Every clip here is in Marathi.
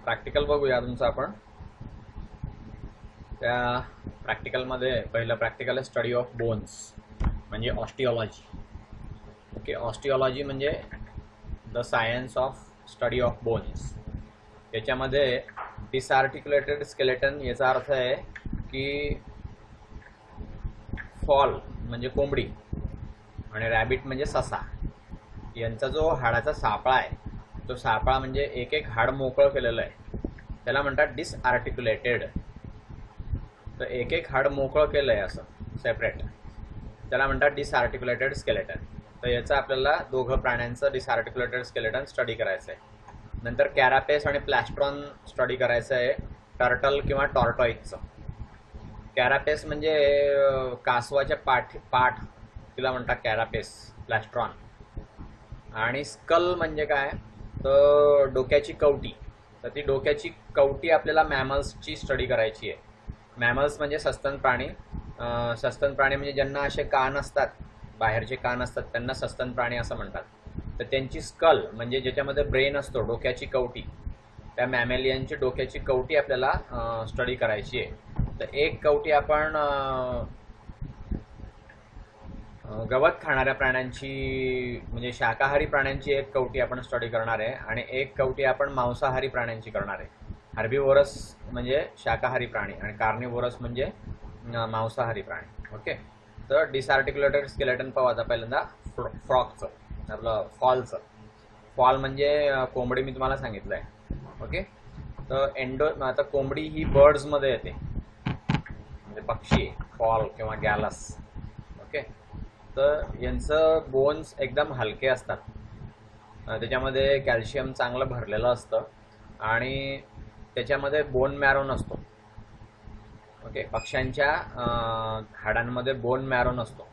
प्रॅक्टिकल बघूया तुमचं आपण. त्या प्रॅक्टिकलमध्ये पहिलं प्रॅक्टिकल आहे स्टडी ऑफ बोन्स म्हणजे ऑस्टिओलॉजी. ओके, ऑस्टिओलॉजी म्हणजे the science of study of bones. याच्यामध्ये डिसआर्टिक्युलेटेड स्केलेटन याचा अर्थ आहे की फॉल म्हणजे कोंबडी आणि रॅबिट म्हणजे ससा यांचा जो हाडाचा सापळा आहे तो सापळा म्हणजे एक एक हाड मोकळं केलेलं आहे त्याला म्हणतात डिसआर्टिक्युलेटेड. तर एक एक हाड मोकळं केलं आहे असं सेपरेट त्याला म्हणतात डिसआर्टिक्युलेटेड स्केलेटन. तर याचं आपल्याला दोघं प्राण्यांचं डिसआर्टिक्युलेटेड स्केलेटन स्टडी करायचं आहे. नंतर कॅरापेस आणि प्लॅस्ट्रॉन स्टडी करायचं आहे टर्टल किंवा टॉर्टॉइजचं. कॅरापेस म्हणजे कासवाच्या पाठ तिला म्हणतात कॅरापेस प्लॅस्ट्रॉन. आणि स्कल म्हणजे काय तर डोक्याची कवटी. तर ती डोक्याची कवटी आपल्याला मॅमल्सची स्टडी करायची आहे. मॅमल्स म्हणजे सस्तन प्राणी. सस्तन प्राणी म्हणजे ज्यांना असे कान असतात, बाहेरचे कान असतात त्यांना सस्तन प्राणी असं म्हणतात. तर त्यांची स्कल म्हणजे ज्याच्यामध्ये ब्रेन असतो, डोक्याची कवटी, त्या मॅमेलियनची डोक्याची कवटी आपल्याला स्टडी करायची आहे. तर एक कवटी आपण गवत खाणाऱ्या प्राण्यांची म्हणजे शाकाहारी प्राण्यांची एक कवटी आपण स्टडी करणार आहे आणि एक कवटी आपण मांसाहारी प्राण्यांची करणार आहे. हर्बिवोरस म्हणजे शाकाहारी प्राणी आणि कार्निवोरस म्हणजे मांसाहारी प्राणी. ओके, तर डिसआर्टिक्युलेटेड स्केलेटन पाहू आता पहिल्यांदा फ्रॉकचं, आपलं फॉलचं. फॉल म्हणजे कोंबडी मी तुम्हाला सांगितलं आहे. ओके, तर आता कोंबडी ही बर्ड्समध्ये येते म्हणजे पक्षी, फॉल किंवा गॅलस. ओके, तर यांचं बोन्स एकदम हलके असतात, त्याच्यामध्ये कॅल्शियम चांगलं भरलेलं असतं आणि त्याच्यामध्ये बोन मॅरो नसतो. ओके, पक्ष्यांच्या हाडांमध्ये बोन मॅरो नसतो,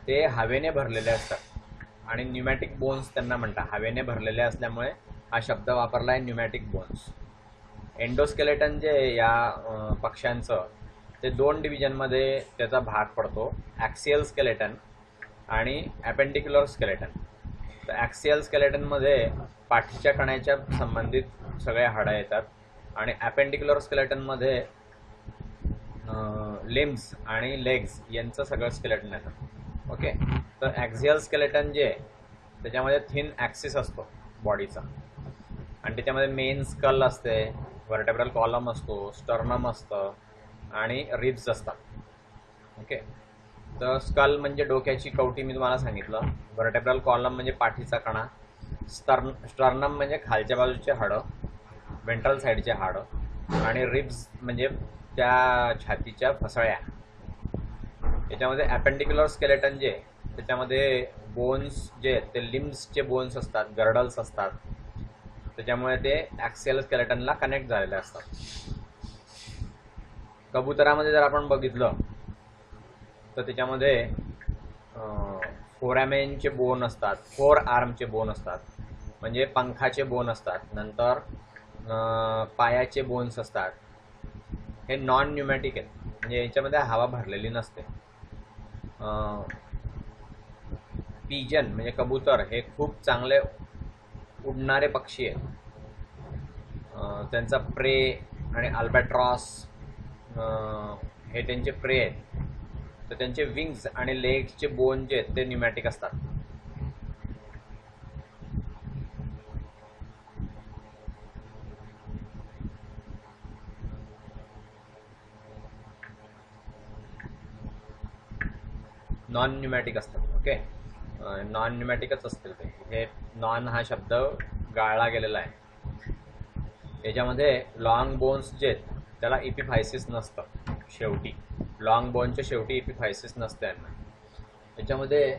ते हवेने भरलेले असतात आणि न्यूमॅटिक बोन्स त्यांना म्हणतात. हवेने भरलेले असल्यामुळे हा शब्द वापरला आहे न्यूमॅटिक बोन्स. एंडोस्केलेटन जे या पक्ष्यांचं ते दोन डिव्हिजनमध्ये त्याचा भाग पडतो, ॲक्सियल स्केलेटन आणि ॲपेंडिक्युलर स्केलेटन. तर ॲक्सियल स्केलेटनमध्ये पाठीच्या कण्याच्या संबंधित सगळे हाडं येतात आणि ॲपेंडिक्युलर स्केलेटनमध्ये लिम्स आणि लेग्स यांचं सगळं स्केलेटन येतं. ओके, तर ॲक्सियल स्केलेटन जे त्याच्यामध्ये थिन ॲक्सिस असतो बॉडीचा आणि त्याच्यामध्ये मेन स्कल असते, व्हर्टेब्रल कॉलम असतो, स्टर्नम असतं आणि रिब्स असतात. ओके, तर स्कल म्हणजे डोक्याची कवटी मी तुम्हाला सांगितलं, व्हर्टेब्रल कॉलम म्हणजे पाठीचा कणा, स्टर्नम म्हणजे खालच्या बाजूचे हाडं, वेंट्रल साईडचे हाडं आणि रिब्स म्हणजे त्या छातीच्या फसळ्या. याच्यामध्ये ॲपेंडिक्युलर स्केलेटन जे त्याच्यामध्ये बोन्स जे ते लिम्सचे बोन्स असतात, गर्डल्स असतात, त्याच्यामुळे ते ॲक्सियल स्केलेटनला कनेक्ट झालेले असतात. कबुतरामध्ये जर आपण बघितलं तर त्याच्यामध्ये फोरॅमेनचे बोन असतात, फोर आर्मचे बोन असतात म्हणजे पंखाचे बोन असतात, नंतर पायाचे बोन्स असतात. हे नॉन न्यूमॅटिक आहेत म्हणजे याच्यामध्ये हवा भरलेली नसते. पिजन म्हणजे कबूतर हे खूप चांगले उडणारे पक्षी आहेत. त्यांचा प्रे आणि अल्बॅट्रॉस हे त्यांचे प्रे आहेत. तर त्यांचे विंग्स आणि लेग्सचे बोन जे आहेत ते न्यूमॅटिक असतात. नॉन न्यूमॅटिक असतात. ओके, नॉन न्यूमॅटिकच असतील ते. हे नॉन हा शब्द गाळला गेलेला आहे. याच्यामध्ये लॉंग बोन्स जे आहेत त्याला इपिफायसिस नसतं. शेवटी लॉंग बोनच्या शेवटी इपिफायसिस नसतं यांना. याच्यामध्ये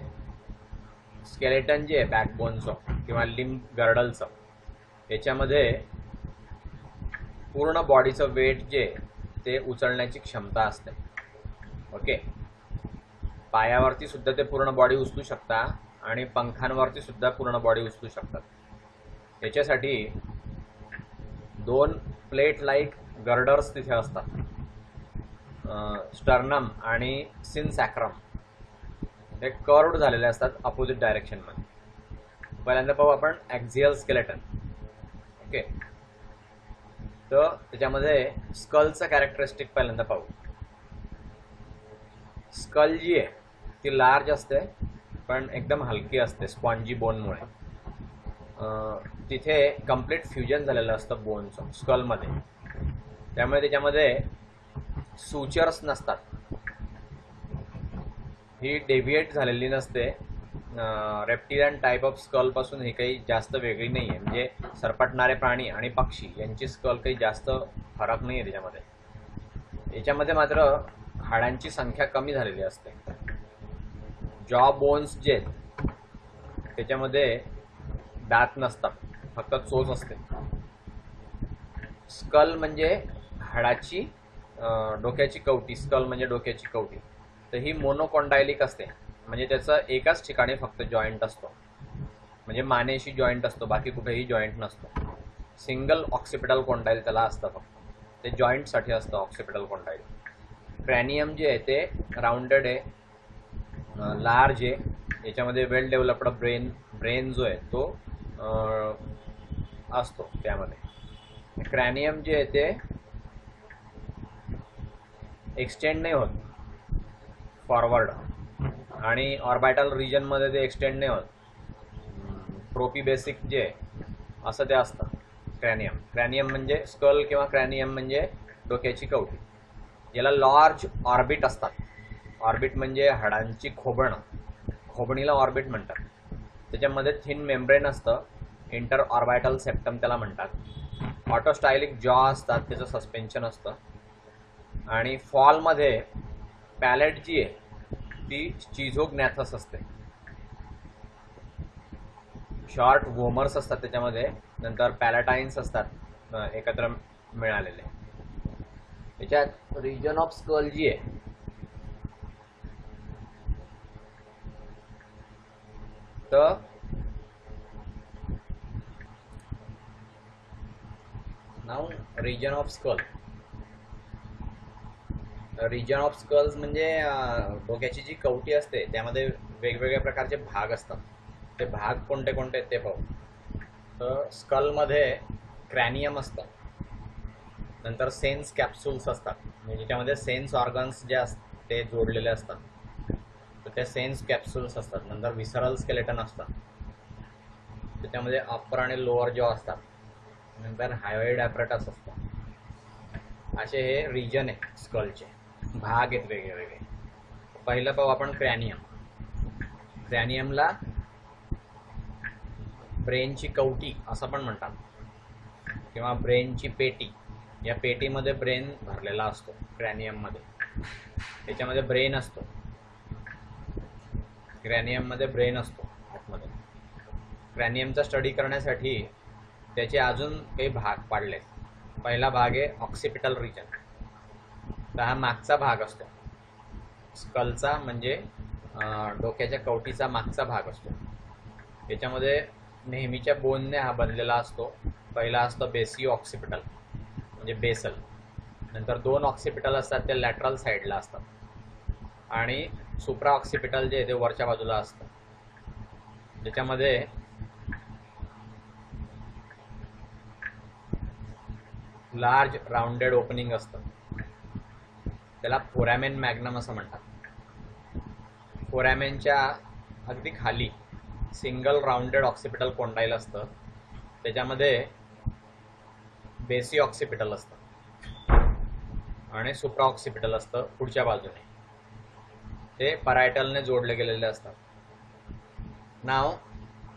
स्केलेटन जे आहे बॅकबोनचं किंवा लिम्ब गर्डलचं, याच्यामध्ये पूर्ण बॉडीचं वेट जे ते उचलण्याची क्षमता असते. ओके, पायावरती सुद्धा ते पूर्ण बॉडी उचलू शकता आणि पंखांवरती सुद्धा पूर्ण बॉडी उचलू शकतात. याच्यासाठी दोन प्लेट लाईक गर्डर्स तिथे असतात, स्टर्नम आणि सिनसॅक्रम. ते कर्व्ड झालेले असतात अपोजिट डायरेक्शनमध्ये. पहिल्यांदा पाहू आपण ॲक्झियल स्केलेटन. ओके, तर त्याच्यामध्ये स्कलचं कॅरेक्टरिस्टिक पहिल्यांदा पाहू. स्कल जी आहे ती लार्ज असते पण एकदम हलकी असते स्पॉन्जी बोनमुळे. तिथे कम्प्लीट फ्युजन झालेलं असतं बोनचं स्कलमध्ये, त्यामुळे त्याच्यामध्ये सुचर्स नसतात. ही डेव्हिएट झालेली नसते. रेप्टिलियन टाईप ऑफ स्कल पासून ही काही जास्त वेगळी नाही आहे. म्हणजे सरपटणारे प्राणी आणि पक्षी यांची स्कल काही जास्त फरक नाही आहे त्याच्यामध्ये. याच्यामध्ये मात्र हाडांची संख्या कमी झालेली असते. जॉ बोन्स जे आहेत त्याच्यामध्ये दात नसतात, फक्त चोच असते. स्कल म्हणजे हाडाची डोक्याची कवटी, स्कल म्हणजे डोक्याची कवटी. तर ही मोनोकॉन्डायलिक असते, म्हणजे त्याचं एकाच ठिकाणी फक्त जॉईंट असतो, म्हणजे मानेशी जॉईंट असतो, बाकी कुठेही जॉईंट नसतो. सिंगल ऑक्सिपिटल कॉन्डाईल त्याला असतं, फक्त ते जॉईंटसाठी असतं ऑक्सिपिटल कॉन्डाईल. क्रॅनियम जे आहे ते राऊंडेड आहे, लार्ज आहे, याच्यामध्ये वेल डेव्हलप्ड ब्रेन जो आहे तो असतो त्यामध्ये. क्रॅनियम जे आहे ते एक्सटेंड नाही होत फॉरवर्ड, आणि ऑर्बिटल रिजनमध्ये ते एक्सटेंड नाही होत. प्रोपीबेसिक जे असं ते असतं क्रॅनियम. क्रॅनियम म्हणजे स्कल किंवा क्रॅनियम म्हणजे डोक्याची कवटी. याला लार्ज ऑर्बिट असतात. ऑर्बिट म्हणजे हाडांची खोबणीला ऑर्बिट म्हणतात. त्याच्यामध्ये थिन मेम्ब्रेन असतं, इंटर ऑर्बिटल सेप्टम त्याला म्हणतात. ऑटोस्टायलिक जॉ असतात, त्याचं सस्पेन्शन असतं. आणि फॉलमध्ये पॅलेट जी आहे ती चिझोग्नॅथस असते. शॉर्ट वोमर्स असतात त्याच्यामध्ये, नंतर पॅलाटाईन्स असतात एकत्र मिळालेले. त्याच्यात रिजन ऑफ स्कल जी आहे तर नाव region of skull. Region of skulls म्हणजे डोक्याची जी कवटी असते त्यामध्ये वेगवेगळ्या प्रकारचे भाग असतात. ते भाग कोणते कोणते ते पाहू. तर स्कलमध्ये क्रॅनियम असतं, नंतर सेन्स कॅप्सूल्स असतात, म्हणजे ज्याच्यामध्ये सेन्स ऑर्गन्स जे असतात ते जोडलेले असतात, तर ते सेन्स कॅप्सूल्स असतात. नंतर विसरल स्केलेटन असतात, त्याच्यामध्ये अप्पर आणि लोअर जॉ असतात. नंतर हायवेड ॲपरेटस असतात. असे हे रिजन आहे स्कलचे, भाग आहेत वेगळे वेगळे. पहिलं पाहू आपण क्रॅनियम. क्रॅनियमला ब्रेनची कवटी असं पण म्हणतात, किंवा ब्रेनची पेटी. या पेटीमध्ये ब्रेन भरलेला असतो क्रॅनियममध्ये. त्याच्यामध्ये ब्रेन असतो, क्रॅनियममध्ये ब्रेन असतो आतमध्ये. क्रॅनियमचा स्टडी करण्यासाठी त्याचे अजून काही भाग पाडले. पहिला भाग आहे ऑक्सिपिटल रिजन. तर हा मागचा भाग असतो स्कलचा, म्हणजे डोक्याच्या कवटीचा मागचा भाग असतो. त्याच्यामध्ये नेहमीच्या बोनने हा बनलेला असतो. पहिला असतो बेसिओ ऑक्सिपिटल म्हणजे बेसल. नंतर 2 ऑक्सिपिटल असतात ते लॅटरल साईडला असतात, आणि सुप्रा ऑक्सिपिटल जे आहे ते वरच्या बाजूला असतं, ज्याच्यामध्ये लार्ज राऊंडेड ओपनिंग असतं. त्याला फोरॅमेन मॅग्नम असं म्हणतात. फोरॅमेनच्या अगदी खाली सिंगल राऊंडेड ऑक्सिपिटल कॉन्डाईल असतं, त्याच्यामध्ये बेसी ऑक्सिपिटल असतं आणि सुप्रा ऑक्सिपिटल असतं पुढच्या बाजूने. ते परायटलने जोडले गेलेले असतात. नाव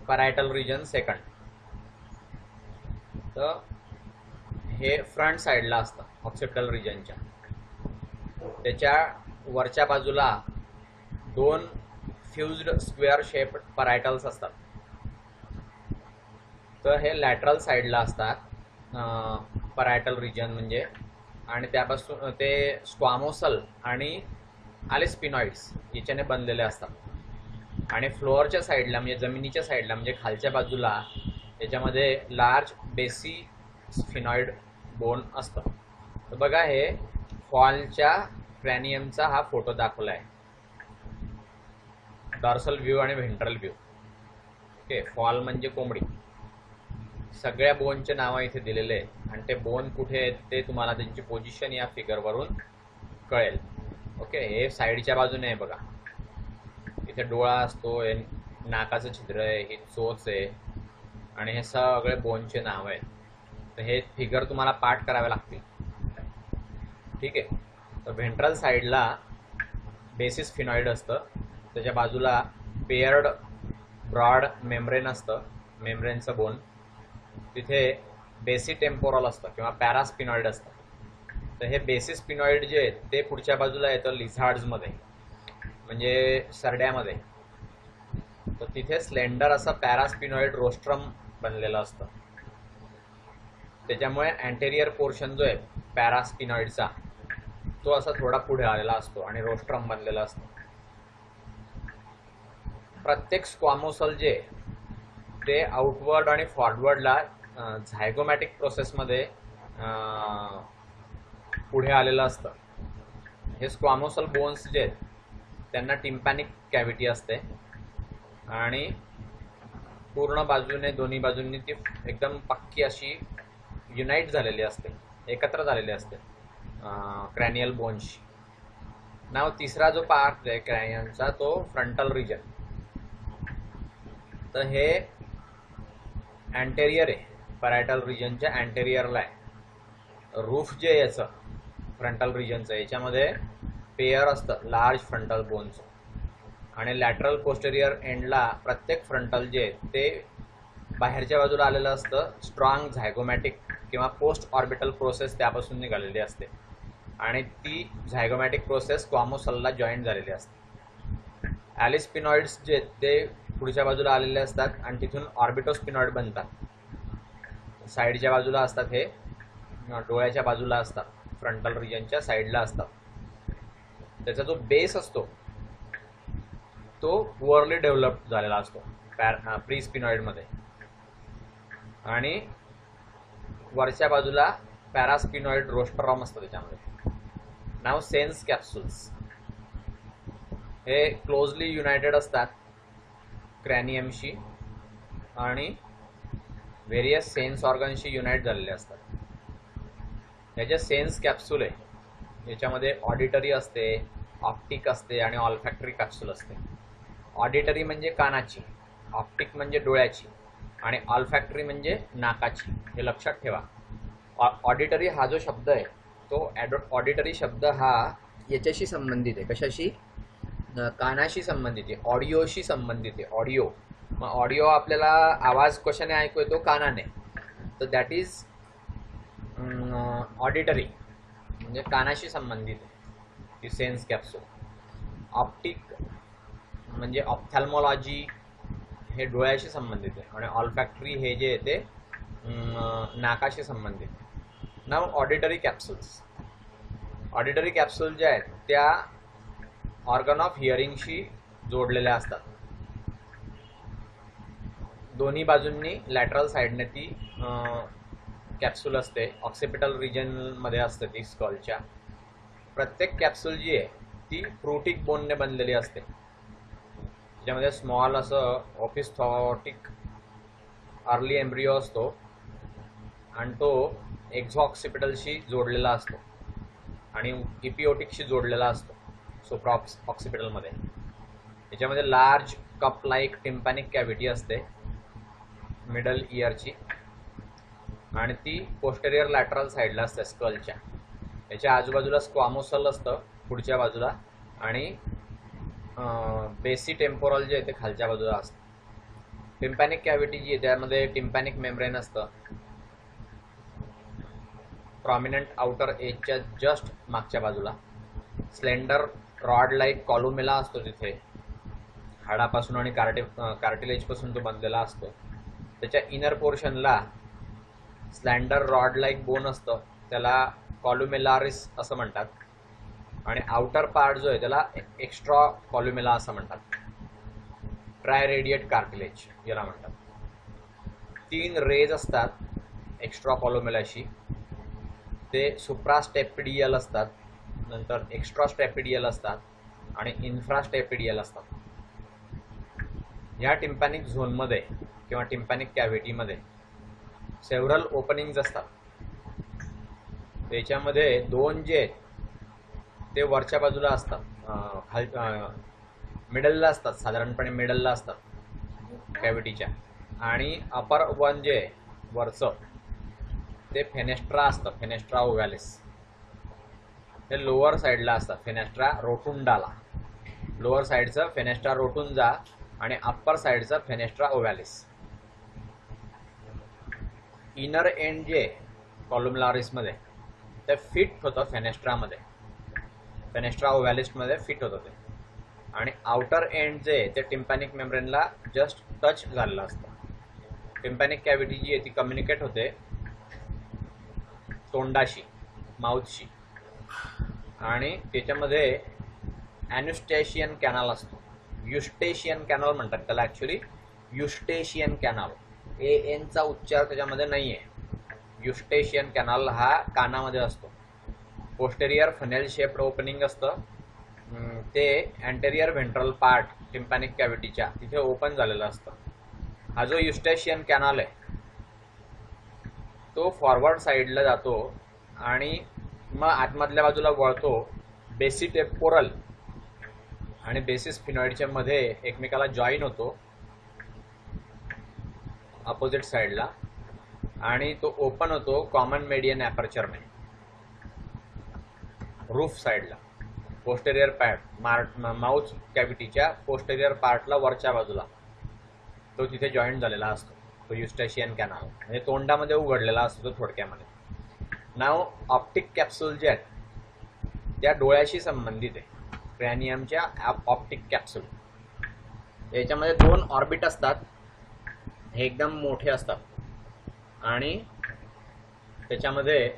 परायटल रिजन सेकंड. तर हे फ्रंट साईडला असतं ऑक्सिपिटल रिजनच्या. त्याच्या वरच्या बाजूला 2 फ्युज्ड स्क्वेअर शेप्ड परायटल्स असतात. तर हे लॅटरल साईडला असतात परायटल रिजन म्हणजे. आणि त्यापासून ते स्क्वामोसल आणि आलेस्पिनॉइड्स याच्याने बनलेले असतात. आणि फ्लोअरच्या साईडला म्हणजे जमिनीच्या साईडला म्हणजे खालच्या बाजूला याच्यामध्ये लार्ज बेसी स्फिनॉइड बोन असतं. तर बघा हे फॉलच्या क्रॅनियमचा हा फोटो दाखवला आहे, डॉर्सल व्ह्यू आणि व्हेंट्रल व्ह्यू. ओके, फॉल म्हणजे कोंबडी, सगळ्या बोनचे नावं इथे दिलेले आहेत आणि ते बोन कुठे आहेत ते तुम्हाला त्यांची पोझिशन या फिगरवरून कळेल. ओके, हे साईडच्या बाजूने आहे बघा, इथे डोळा असतो, हे नाकाचं छिद्र आहे, ही चोच आहे आणि हे सगळे बोनचे नाव आहेत. तर हे फिगर तुम्हाला पाठ करावे लागतील. ठीक आहे. तर व्हेंट्रल साईडला बेसिस फिनॉइड असतं, त्याच्या बाजूला पेयर्ड ब्रॉड मेम्ब्रेन असतं, मेम्ब्रेनचं बोन. तिथे बेसी टेम्पोरल असतं किंवा पॅरास्पिनॉइड असतं. तर हे बेसिस स्पिनॉइड जे आहेत ते पुढच्या बाजूला येतं लिझार्ड्समध्ये, म्हणजे सरड्यामध्ये. तर तिथे स्लेंडर असं पॅरास्पिनॉइड रोस्ट्रम बनलेलं असतं. त्याच्यामुळे अँटेरियर पोर्शन जो आहे पॅरास्पिनॉइडचा तो असा थोडा पुढे आलेला असतो आणि रोस्ट्रम बनलेला असतो. प्रत्येक स्क्वामोसल जे ते आउटवर्ड आणि फॉरवर्डला झायगोमॅटिक प्रोसेसमध्ये पुढे आलेलं असतं. हे स्क्वामोसल बोन्स जे आहेत त्यांना टिम्पॅनिक कॅव्हिटी असते आणि पूर्ण बाजूने दोन्ही बाजूंनी ती एकदम पक्की अशी युनाईट झालेली असते, एकत्र झालेली असते क्रॅनियल बोन्सची. नाव तिसरा जो पार्ट आहे क्रॅनियनचा तो फ्रंटल रिजन. तर हे अँटेरियर आहे, पॅरायटल रिजनच्या अँटेरियरला आहे. रूफ जे याचं फ्रंटल रिजनचं याच्यामध्ये पेयर असतं लार्ज फ्रंटल बोनचं आणि लॅटरल पोस्टेरियर एंडला प्रत्येक फ्रंटल जे आहे ते बाहेरच्या बाजूला आलेलं असतं. स्ट्रॉंग झायगोमॅटिक किंवा पोस्ट ऑर्बिटल प्रोसेस त्यापासून निघालेली असते आणि ती झायगोमॅटिक प्रोसेस क्वामोसलला जॉईंट झालेली असते. ॲलिस्पिनॉइड्स जे आहेत ते पुढच्या बाजूला आलेले असतात आणि तिथून ऑर्बिटोस्पिनॉइड बनतात. साईडच्या बाजूला असतात, हे डोळ्याच्या बाजूला असतात, फ्रंटल रिजनच्या साईडला असतात. त्याचा जो बेस असतो तो पुअरली डेव्हलप झालेला असतो प्री स्पिनॉइडमध्ये आणि वरच्या बाजूला पॅरास्पिनॉइड रोस्ट्रम असतं त्याच्यामध्ये. नाव सेन्स कॅप्सूल्स हे क्लोजली युनायटेड असतात क्रॅनियमशी आणि व्हेरियस सेन्स ऑर्गनशी युनाईट झालेले असतात. ह्याचे सेन्स कॅप्सूल आहे, याच्यामध्ये ऑडिटरी असते, ऑप्टिक असते आणि ऑल्फॅक्टरी कॅप्सूल असते. ऑडिटरी म्हणजे कानाची, ऑप्टिक म्हणजे डोळ्याची आणि ऑल्फॅक्टरी म्हणजे नाकाची. हे लक्षात ठेवा. ऑडिटरी हा जो शब्द आहे तो ऑडिटरी शब्द हा याच्याशी संबंधित आहे, कशाशी? कानाशी संबंधित आहे, ऑडिओशी संबंधित आहे. ऑडिओ, मग ऑडिओ आपल्याला आवाज कशाने ऐकू येतो? कानाने. तर दॅट इज ऑडिटरी, म्हणजे कानाशी संबंधित आहे ही सेन्स कॅप्सूल. ऑप्टिक म्हणजे ऑप्थॅल्मॉलॉजी, हे डोळ्याशी संबंधित आहे आणि ऑल्फॅक्टरी हे जे आहे ते नाकाशी संबंधित आहे. नाव ऑडिटरी कॅप्सूल्स. ऑडिटरी कॅप्सूल ज्या आहेत त्या ऑर्गन ऑफ हिअरिंगशी जोडलेल्या असतात. दोन्ही बाजूंनी लॅटरल साईडने ती कॅप्सूल असते, ऑक्सिपिटल रिजनमध्ये असते ती स्कलच्या. प्रत्येक कॅप्सूल जी आहे ती प्रोटिक बोनने बनलेली असते. त्याच्यामध्ये स्मॉल असं ऑफिस्थॉटिक अर्ली एम्ब्रिओ असतो आणि तो एक्झॉक्सिपिटलशी जोडलेला असतो आणि इपिओटिकशी जोडलेला असतो सुप्रा ऑक्सिपिटलमध्ये. याच्यामध्ये लार्ज कप लाईक टिम्पॅनिक कॅव्हिटी असते मिडल इयरची आणि ती पोस्टेरियर लॅटरल साईडला असते स्कलच्या. याच्या आजूबाजूला स्क्वामोसल असतं पुढच्या बाजूला आणि बेसी टेम्पोरल जे आहे ते खालच्या बाजूला असतं. टिम्पॅनिक कॅव्हिटी जी आहे त्यामध्ये टिम्पॅनिक मेम्ब्रेन असतं. प्रॉमिनंट आउटर एजच्या जस्ट मागच्या बाजूला स्लेंडर रॉड लाईक कॉलोमेला असतो, तिथे हाडापासून आणि कार्टिलेजपासून तो बनलेला असतो. त्याच्या इनर पोर्शनला स्लँडर रॉड लाईक बोन असतं, त्याला कॉल्युमेलारिस असं म्हणतात आणि आउटर पार्ट जो आहे त्याला एक्स्ट्रा कॉल्युमेला असं म्हणतात. ट्रायरेडिएट कार्टिलेज याला म्हणतात. 3 रेज असतात एक्स्ट्रा कॉल्युमेलाशी. ते सुप्रास्टेपिडियल असतात, नंतर एक्स्ट्रास्टेपिडियल असतात आणि इन्फ्रास्टेपिडियल असतात. ह्या टिम्पॅनिक झोनमध्ये किंवा टिम्पॅनिक कॅव्हिटीमध्ये सेव्हरल ओपनिंग्ज असतात. त्याच्यामध्ये दोन जे ते वरच्या बाजूला असतात, मिडलला असतात, साधारणपणे मिडलला असतात कॅव्हिटीच्या. आणि अपर वन जे वरचं ते फेनेस्ट्रा असतं, फेनेस्ट्रा ओव्हॅलिस. ते लोअर साईडला असतात, फेनेस्ट्रा रोटुंडाला. लोअर साईडचं फेनेस्ट्रा रोटुंजा आणि अप्पर साईडचं फेनेस्ट्रा ओव्हॅलिस. इनर एंड जे कॉलुमलारिसमध्ये ते फिट होतं फेनेस्ट्रामध्ये, फेनेस्ट्रा ओव्हॅलिसमध्ये फिट होतं ते. आणि आउटर एंड जे ते टिम्पॅनिक मेम्ब्रेनला जस्ट टच झालेलं असतं. टिम्पॅनिक कॅव्हिटी जी आहे ती कम्युनिकेट होते तोंडाशी, माउथशी. आणि त्याच्यामध्ये ॲन्युस्टॅशियन कॅनल असतो. युस्टेशियन कॅनल म्हणतात त्याला, ॲक्च्युली युस्टेशियन कॅनल. एनचा उच्चार त्याच्यामध्ये नाही आहे. युस्टेशियन कॅनल हा कानामध्ये असतो. पोस्टेरियर फनेल शेप्ड ओपनिंग असतं. ते अँटेरियर व्हेंट्रल पार्ट टिम्पॅनिक कॅव्हिटीच्या तिथे ओपन झालेलं असतं. हा जो युस्टेशियन कॅनल आहे तो फॉरवर्ड साईडला जातो आणि मग आतमधल्या बाजूला वळतो. बेसिटेम्पोरल आणि बेसिस स्फिनॉइडच्या मध्ये एकमेकाला जॉईन होतो अपोजिट साईडला. आणि तो ओपन होतो कॉमन मेडियन ॲपर्चरने रूफ साईडला. पोस्टेरियर पार्ट माउथ कॅव्हिटीच्या पोस्टेरियर पार्टला वरच्या बाजूला तो तिथे जॉईन झालेला असतो, तो युस्टेशियन कॅनल. म्हणजे तोंडामध्ये उघडलेला असतो तो थोडक्यामध्ये. नाव ऑप्टिक कॅप्सूल जे आहेत त्या डोळ्याशी संबंधित आहे. क्रॅनियमच्या ऑप्टिक कॅप्सूल याच्यामध्ये दोन ऑर्बिट असतात. हे एकदम मोठे असतात आणि त्याच्यामध्ये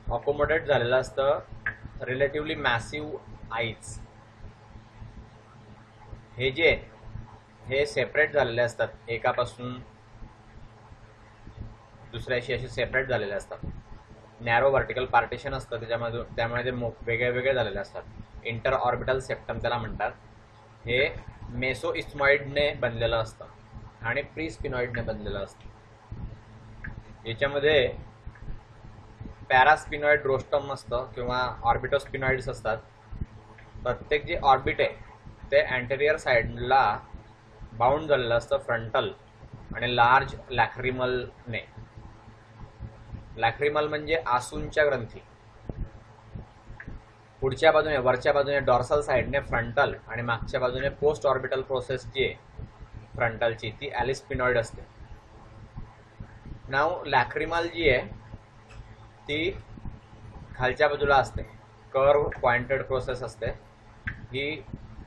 अकोमोडेट झालेलं असतं रिलेटिव्हली मॅसिव्ह आईज. हे जे हे सेपरेट झालेले असतात, एकापासून दुसऱ्याशी असे सेपरेट झालेले असतात. नॅरो व्हर्टिकल पार्टिशन असतं त्याच्यामध्ये, त्यामुळे ते वेगळे वेगळे झालेले असतात. इंटर ऑर्बिटल सेप्टम त्याला म्हणतात. हे मेसो इस्मॉइडने बनलेलं असतं आणि प्री स्पिनॉइडने बनलेलं असतं. याच्यामध्ये पॅरास्पिनॉइड रोस्टम असतं किंवा ऑर्बिटोस्पिनॉइड्स असतात. प्रत्येक जे ऑर्बिट आहे ते अँटेरियर साईडला बाउंड झालेलं असतं फ्रंटल आणि लार्ज लॅक्रिमलने. लॅक्रिमल म्हणजे आसूंच्या ग्रंथी. पुढच्या बाजूने वरच्या बाजूने डॉर्सल साईडने फ्रंटल आणि मागच्या बाजूने पोस्ट ऑर्बिटल प्रोसेस जी आहे फ्रंटलची ती ॲलिस्पिनॉइड असते. नाव लॅक्रिमल जी आहे ती खालच्या बाजूला असते, कर्व पॉइंटेड प्रोसेस असते. ही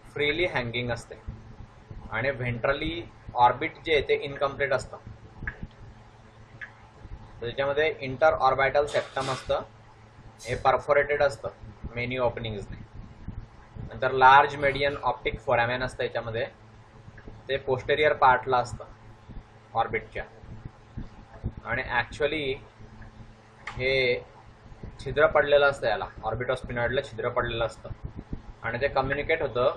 फ्रीली हँगिंग असते आणि व्हेंट्रली ऑर्बिट जे आहे ते इनकम्प्लीट असतं. त्याच्यामध्ये इंटर ऑर्बिटल सेप्टम असतं, हे परफोरेटेड असतं मेनी ओपनिंग्सने. नंतर लार्ज मेडियन ऑप्टिक फोरॅमेन असतं याच्यामध्ये, ते पोस्टेरियर पार्टला असतं ऑर्बिटच्या. आणि ॲक्च्युअली हे छिद्र पडलेलं असतं, याला ऑर्बिटोस्पिनॉइडला छिद्र पडलेलं असतं आणि ते कम्युनिकेट होतं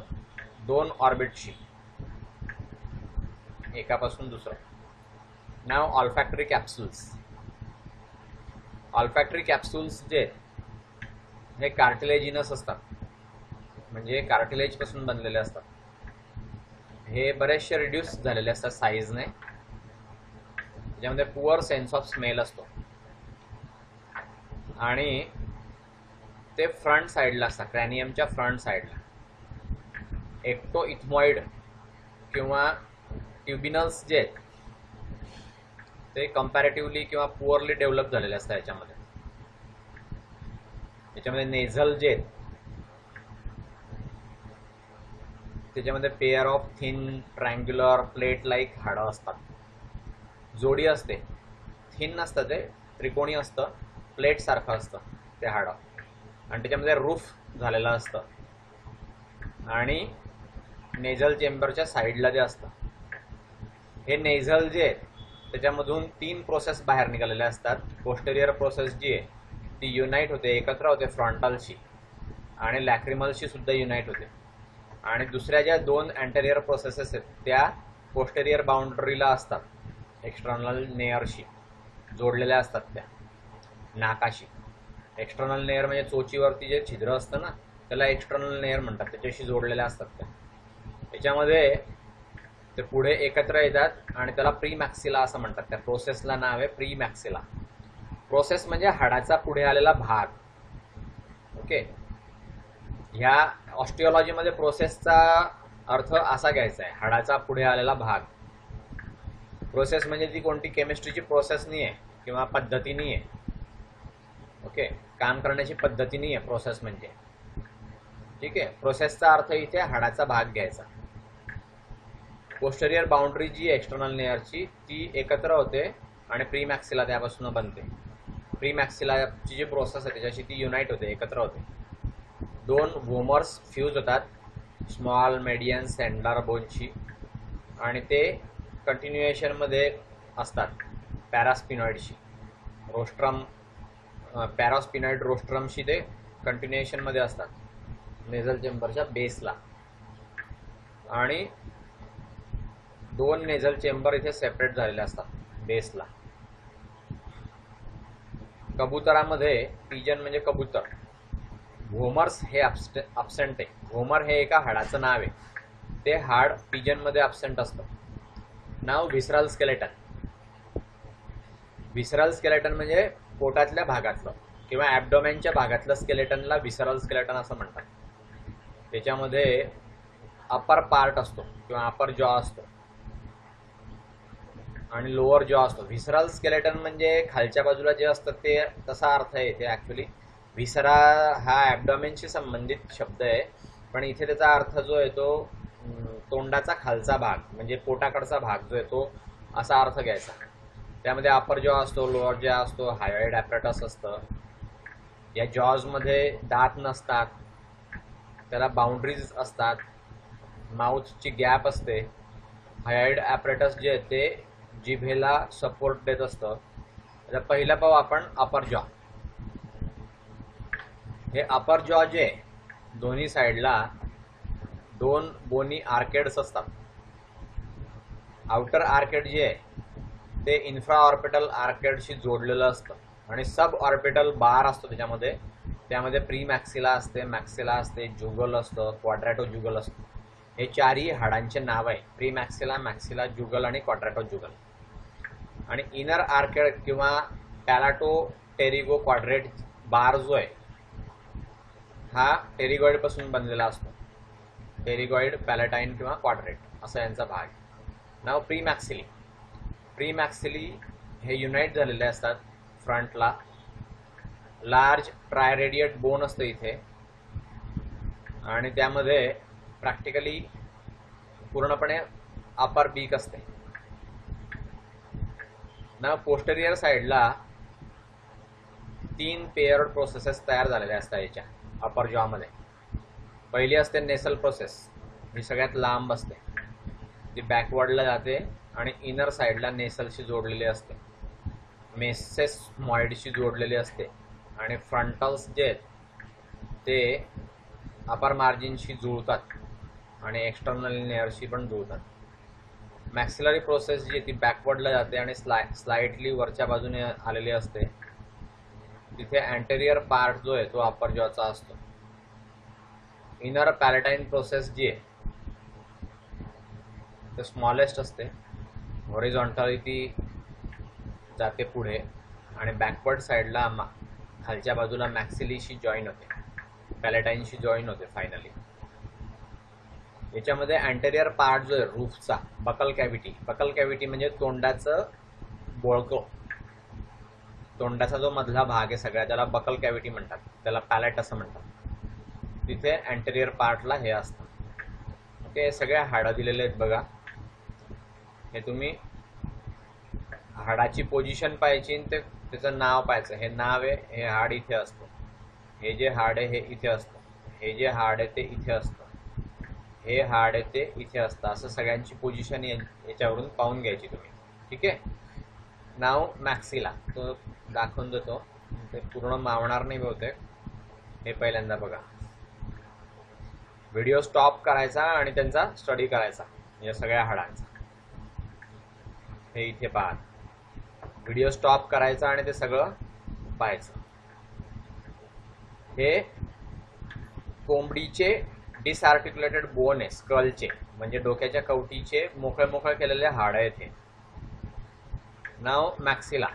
दोन ऑर्बिटशी, एकापासून दुसरं. नाव ऑल्फॅक्टरी कॅप्सूल्स. ऑल्फॅक्टरी कॅप्सूल्स जे हे कार्टिलेजिनस असतात, म्हणजे कार्टिलेजपासून बनलेले असतात. हे बरेचसे रिड्यूस झालेले असतात साईजने. त्याच्यामध्ये पुअर सेन्स ऑफ स्मेल असतो आणि ते फ्रंट साईडला असतात, क्रॅनियमच्या फ्रंट साईडला. एक्टो इथमॉइड किंवा ट्युबिनल्स जे आहेत ते कम्पॅरेटिव्हली किंवा पुअरली डेव्हलप झालेले असतात याच्यामध्ये. याच्यामध्ये नेझल जे आहेत त्याच्यामध्ये pair of thin triangular plate like हाडं असतात. जोडी असते, थिन नसतं, ते त्रिकोणी असतं, प्लेट सारखं असतं ते हाडं. आणि त्याच्यामध्ये रूफ झालेलं असतं आणि नेझल चेंबरच्या साईडला जे असतं हे नेझल जे आहे त्याच्यामधून 3 प्रोसेस बाहेर निघालेले असतात. पोस्टेरियर प्रोसेस जी आहे ती युनाईट होते, एकत्र होते फ्रंटलशी आणि लॅक्रिमलशी सुद्धा युनाईट होते. आणि दुसऱ्या ज्या 2 अँटेरियर प्रोसेसेस आहेत त्या पोस्टेरियर बाउंड्रीला असतात, एक्सटर्नल लेयरशी जोडलेल्या असतात त्या नाकाशी. एक्सटर्नल लेयर म्हणजे चोचीवरती जे छिद्र असतं ना त्याला एक्सटर्नल लेयर म्हणतात, त्याच्याशी जोडलेल्या असतात त्या. त्याच्यामध्ये ते पुढे एकत्र येतात आणि त्याला प्री मॅक्सिला असं म्हणतात. त्या प्रोसेसला नाव आहे प्री मॅक्सिला. प्रोसेस म्हणजे हाडाचा पुढे आलेला भाग. ओके, ह्या ऑस्टिओलॉजीमध्ये प्रोसेसचा अर्थ असा घ्यायचा आहे, हाडाचा पुढे आलेला भाग. प्रोसेस म्हणजे ती कोणती केमिस्ट्रीची प्रोसेस नाही आहे किंवा पद्धती नाही आहे. ओके, काम करण्याची पद्धती नाही आहे प्रोसेस म्हणजे. ठीक आहे, प्रोसेसचा अर्थ इथे हाडाचा भाग घ्यायचा. पोस्टेरियर बाउंड्री जी एक्सटर्नल लेयरची ती एकत्र होते आणि प्री मॅक्सिला त्यापासून बनते. प्री मॅक्सिलाची जी प्रोसेस आहे त्याच्याशी ती युनाइट होते, एकत्र होते. दोन वोमर्स फ्यूज होतात, स्मॉल मेडियन सेंडर बोनची, आणि ते कंटिन्युएशनमध्ये असतात पॅरास्पिनॉइडशी. रोस्ट्रम पॅरास्पिनॉइड रोस्ट्रमशी ते कंटिन्युएशनमध्ये असतात नेझल चेंबरच्या बेसला. आणि दोन नेझल चेंबर इथे सेपरेट झालेले असतात बेसला. कबुतरामध्ये, पिजन म्हणजे कबूतर, व्होमर्स हे अब्सेंट आहे. व्होमर हे एका हाडाचं नाव आहे, ते हाड पिजनमध्ये अब्सेंट असतं. नाव व्हिसरल स्केलेटन. व्हिसरल स्केलेटन म्हणजे पोटातल्या भागातलं किंवा ॲब्डोमेनच्या भागातलं स्केलेटनला व्हिसरल स्केलेटन असं म्हणतात. त्याच्यामध्ये अपर पार्ट असतो किंवा अपर जॉ असतो आणि लोअर जॉ असतो. व्हिसरल स्केलेटन म्हणजे खालच्या बाजूला जे असतं ते, तसा अर्थ आहे इथे. ॲक्च्युली व्हिसरा हा ॲब्डोमेनशी संबंधित शब्द आहे, पण इथे त्याचा अर्थ जो आहे तो तोंडाचा खालचा भाग म्हणजे पोटाकडचा भाग जो आहे तो असा अर्थ घ्यायचा. त्यामध्ये अपर जॉ असतो, लोअर जॉ असतो, हायोइड ॲपरेटस असतं. या जॉजमध्ये दात नसतात, त्याला बाउंड्रीज असतात, माउथची गॅप असते. हायोइड ॲपरेटस जे आहे ते जिभेला सपोर्ट देत असतं. आता पहिला पाहू आपण अपर जॉ. हे अपर जॉ जे दोन्ही साईडला दोन बोनी आर्केड्स असतात. आउटर आर्केड जे आहे ते इन्फ्रा ऑर्बिटल आर्केडशी जोडलेलं असतं आणि सब ऑर्बिटल बार असतो त्यामध्ये प्री मॅक्सिला असते, मॅक्सिला असते, जुगल असतं, क्वाड्रॅटो जुगल असतं. हे चारही हाडांचे नाव आहे, प्री मॅक्सिला, मॅक्सिला, जुगल आणि क्वाड्रॅटो जुगल. आणि इनर आर्केड किंवा पॅलाटो टेरिगो क्वाड्रेट बार जो आहे हा टेरिगॉइड पासून बनलेला असतो. टेरिगॉइड, पॅलेटाईन किंवा क्वाड्रेट असा यांचा भाग. नाव प्री मॅक्सिली. प्री मॅक्सिली हे युनाइट झालेले असतात फ्रंटला. लार्ज ट्रायरेडिएट बोन असतं इथे आणि त्यामध्ये प्रॅक्टिकली पूर्णपणे अपर बीक असते. ना पोस्टेरियर साईडला 3 पेयर्ड प्रोसेसेस तयार झालेल्या असतात याच्या अपर जॉमध्ये. पहिली असते नेसल प्रोसेस, ही सगळ्यात लांब असते, ती बॅकवर्डला जाते आणि इनर साईडला नेसलशी जोडलेली असते, मेसेसमॉइडशी जोडलेली असते. आणि फ्रंटल्स जे आहेत ते अपर मार्जिनशी जुळतात आणि एक्सटर्नल लेयरशी पण जुळतात. मॅक्सिलरी प्रोसेस जी ती बॅकवर्डला जाते आणि स्लाइटली वरच्या बाजूने आलेली असते. तिथे अँटेरियर पार्ट जो आहे तो अपर जॉचा असतो. इनर पॅलेटाईन प्रोसेस जी आहे ते स्मॉलेस्ट असते, हॉरिझॉन्टली ती जाते पुढे आणि बॅकवर्ड साईडला खालच्या बाजूला मॅक्सिलीशी जॉईन होते, पॅलेटाईनशी जॉईन होते फायनली. याच्यामध्ये अँटेरियर पार्ट जो आहे रूफचा, बकल कॅव्हिटी म्हणजे तोंडाचं बोळकं, तोंडाचा जो मधला भाग आहे सगळ्या त्याला बकल कॅव्हिटी म्हणतात, त्याला पॅलेट असं म्हणतात. तिथे अँटेरियर पार्टला हे असतं. ओके, सगळ्या हाडं दिलेले आहेत बघा. हे तुम्ही हाडाची पोझिशन पाहायची, ते त्याचं नाव पाहायचं. हे नाव आहे, हे हाड इथे असतं, हे जे हाड आहे हे इथे असतं, हे जे हाड आहे ते इथे असतं, हे हाड आहे ते इथे असतं. असं सगळ्यांची पोझिशन याच्यावरून पाहून घ्यायची तुम्ही. ठीक आहे. नाव मॅक्सिला तो दाखवून देतो, ते पूर्ण मावणार नाही बहुतेक. हे पहिल्यांदा बघा, व्हिडिओ स्टॉप करायचा आणि त्यांचा स्टडी करायचा या सगळ्या हाडांचा. हे इथे पहा. व्हिडिओ स्टॉप करायचा आणि ते सगळं पाहायचं. हे कोंबडीचे डिसआर्टिक्युलेटेड बोन आहे, स्कलचे, म्हणजे डोक्याच्या कवटीचे मोकळे मोकळे केलेले हाड आहेत हे. नाव मॅक्सिला.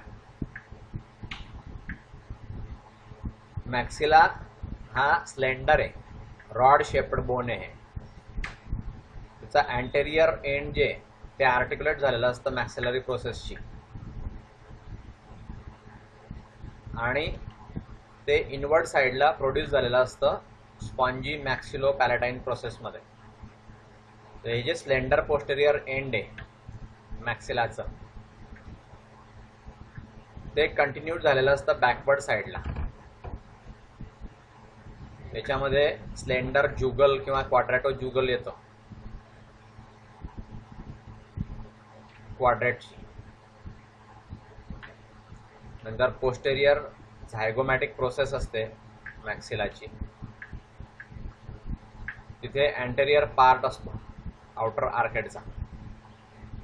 मॅक्सिला हा स्लेंडर आहे, रॉड शेप्ड बोन आहे. त्याचा अँटेरियर एंड जे ते आर्टिक्युलेट झालेलं असतं मॅक्सिलरी प्रोसेसची, आणि ते इनवर्ड साईडला प्रोड्यूस झालेलं असतं स्पॉन्जी मॅक्सिलो पॅलेटाईन प्रोसेसमध्ये. तर हे जे स्लेंडर पोस्टेरियर एंड आहे मॅक्सिलाचं, ते कंटिन्यूड झालेलं असतं बॅकवर्ड साईडला. त्याच्यामध्ये स्लेंडर जुगल किंवा क्वाड्रॅटो जुगल येतो, क्वाड्रेटची. नंतर पोस्टेरियर झायगोमॅटिक प्रोसेस असते मॅक्सिलाची. तिथे अँटेरियर पार्ट असतो आउटर आर्केडचा,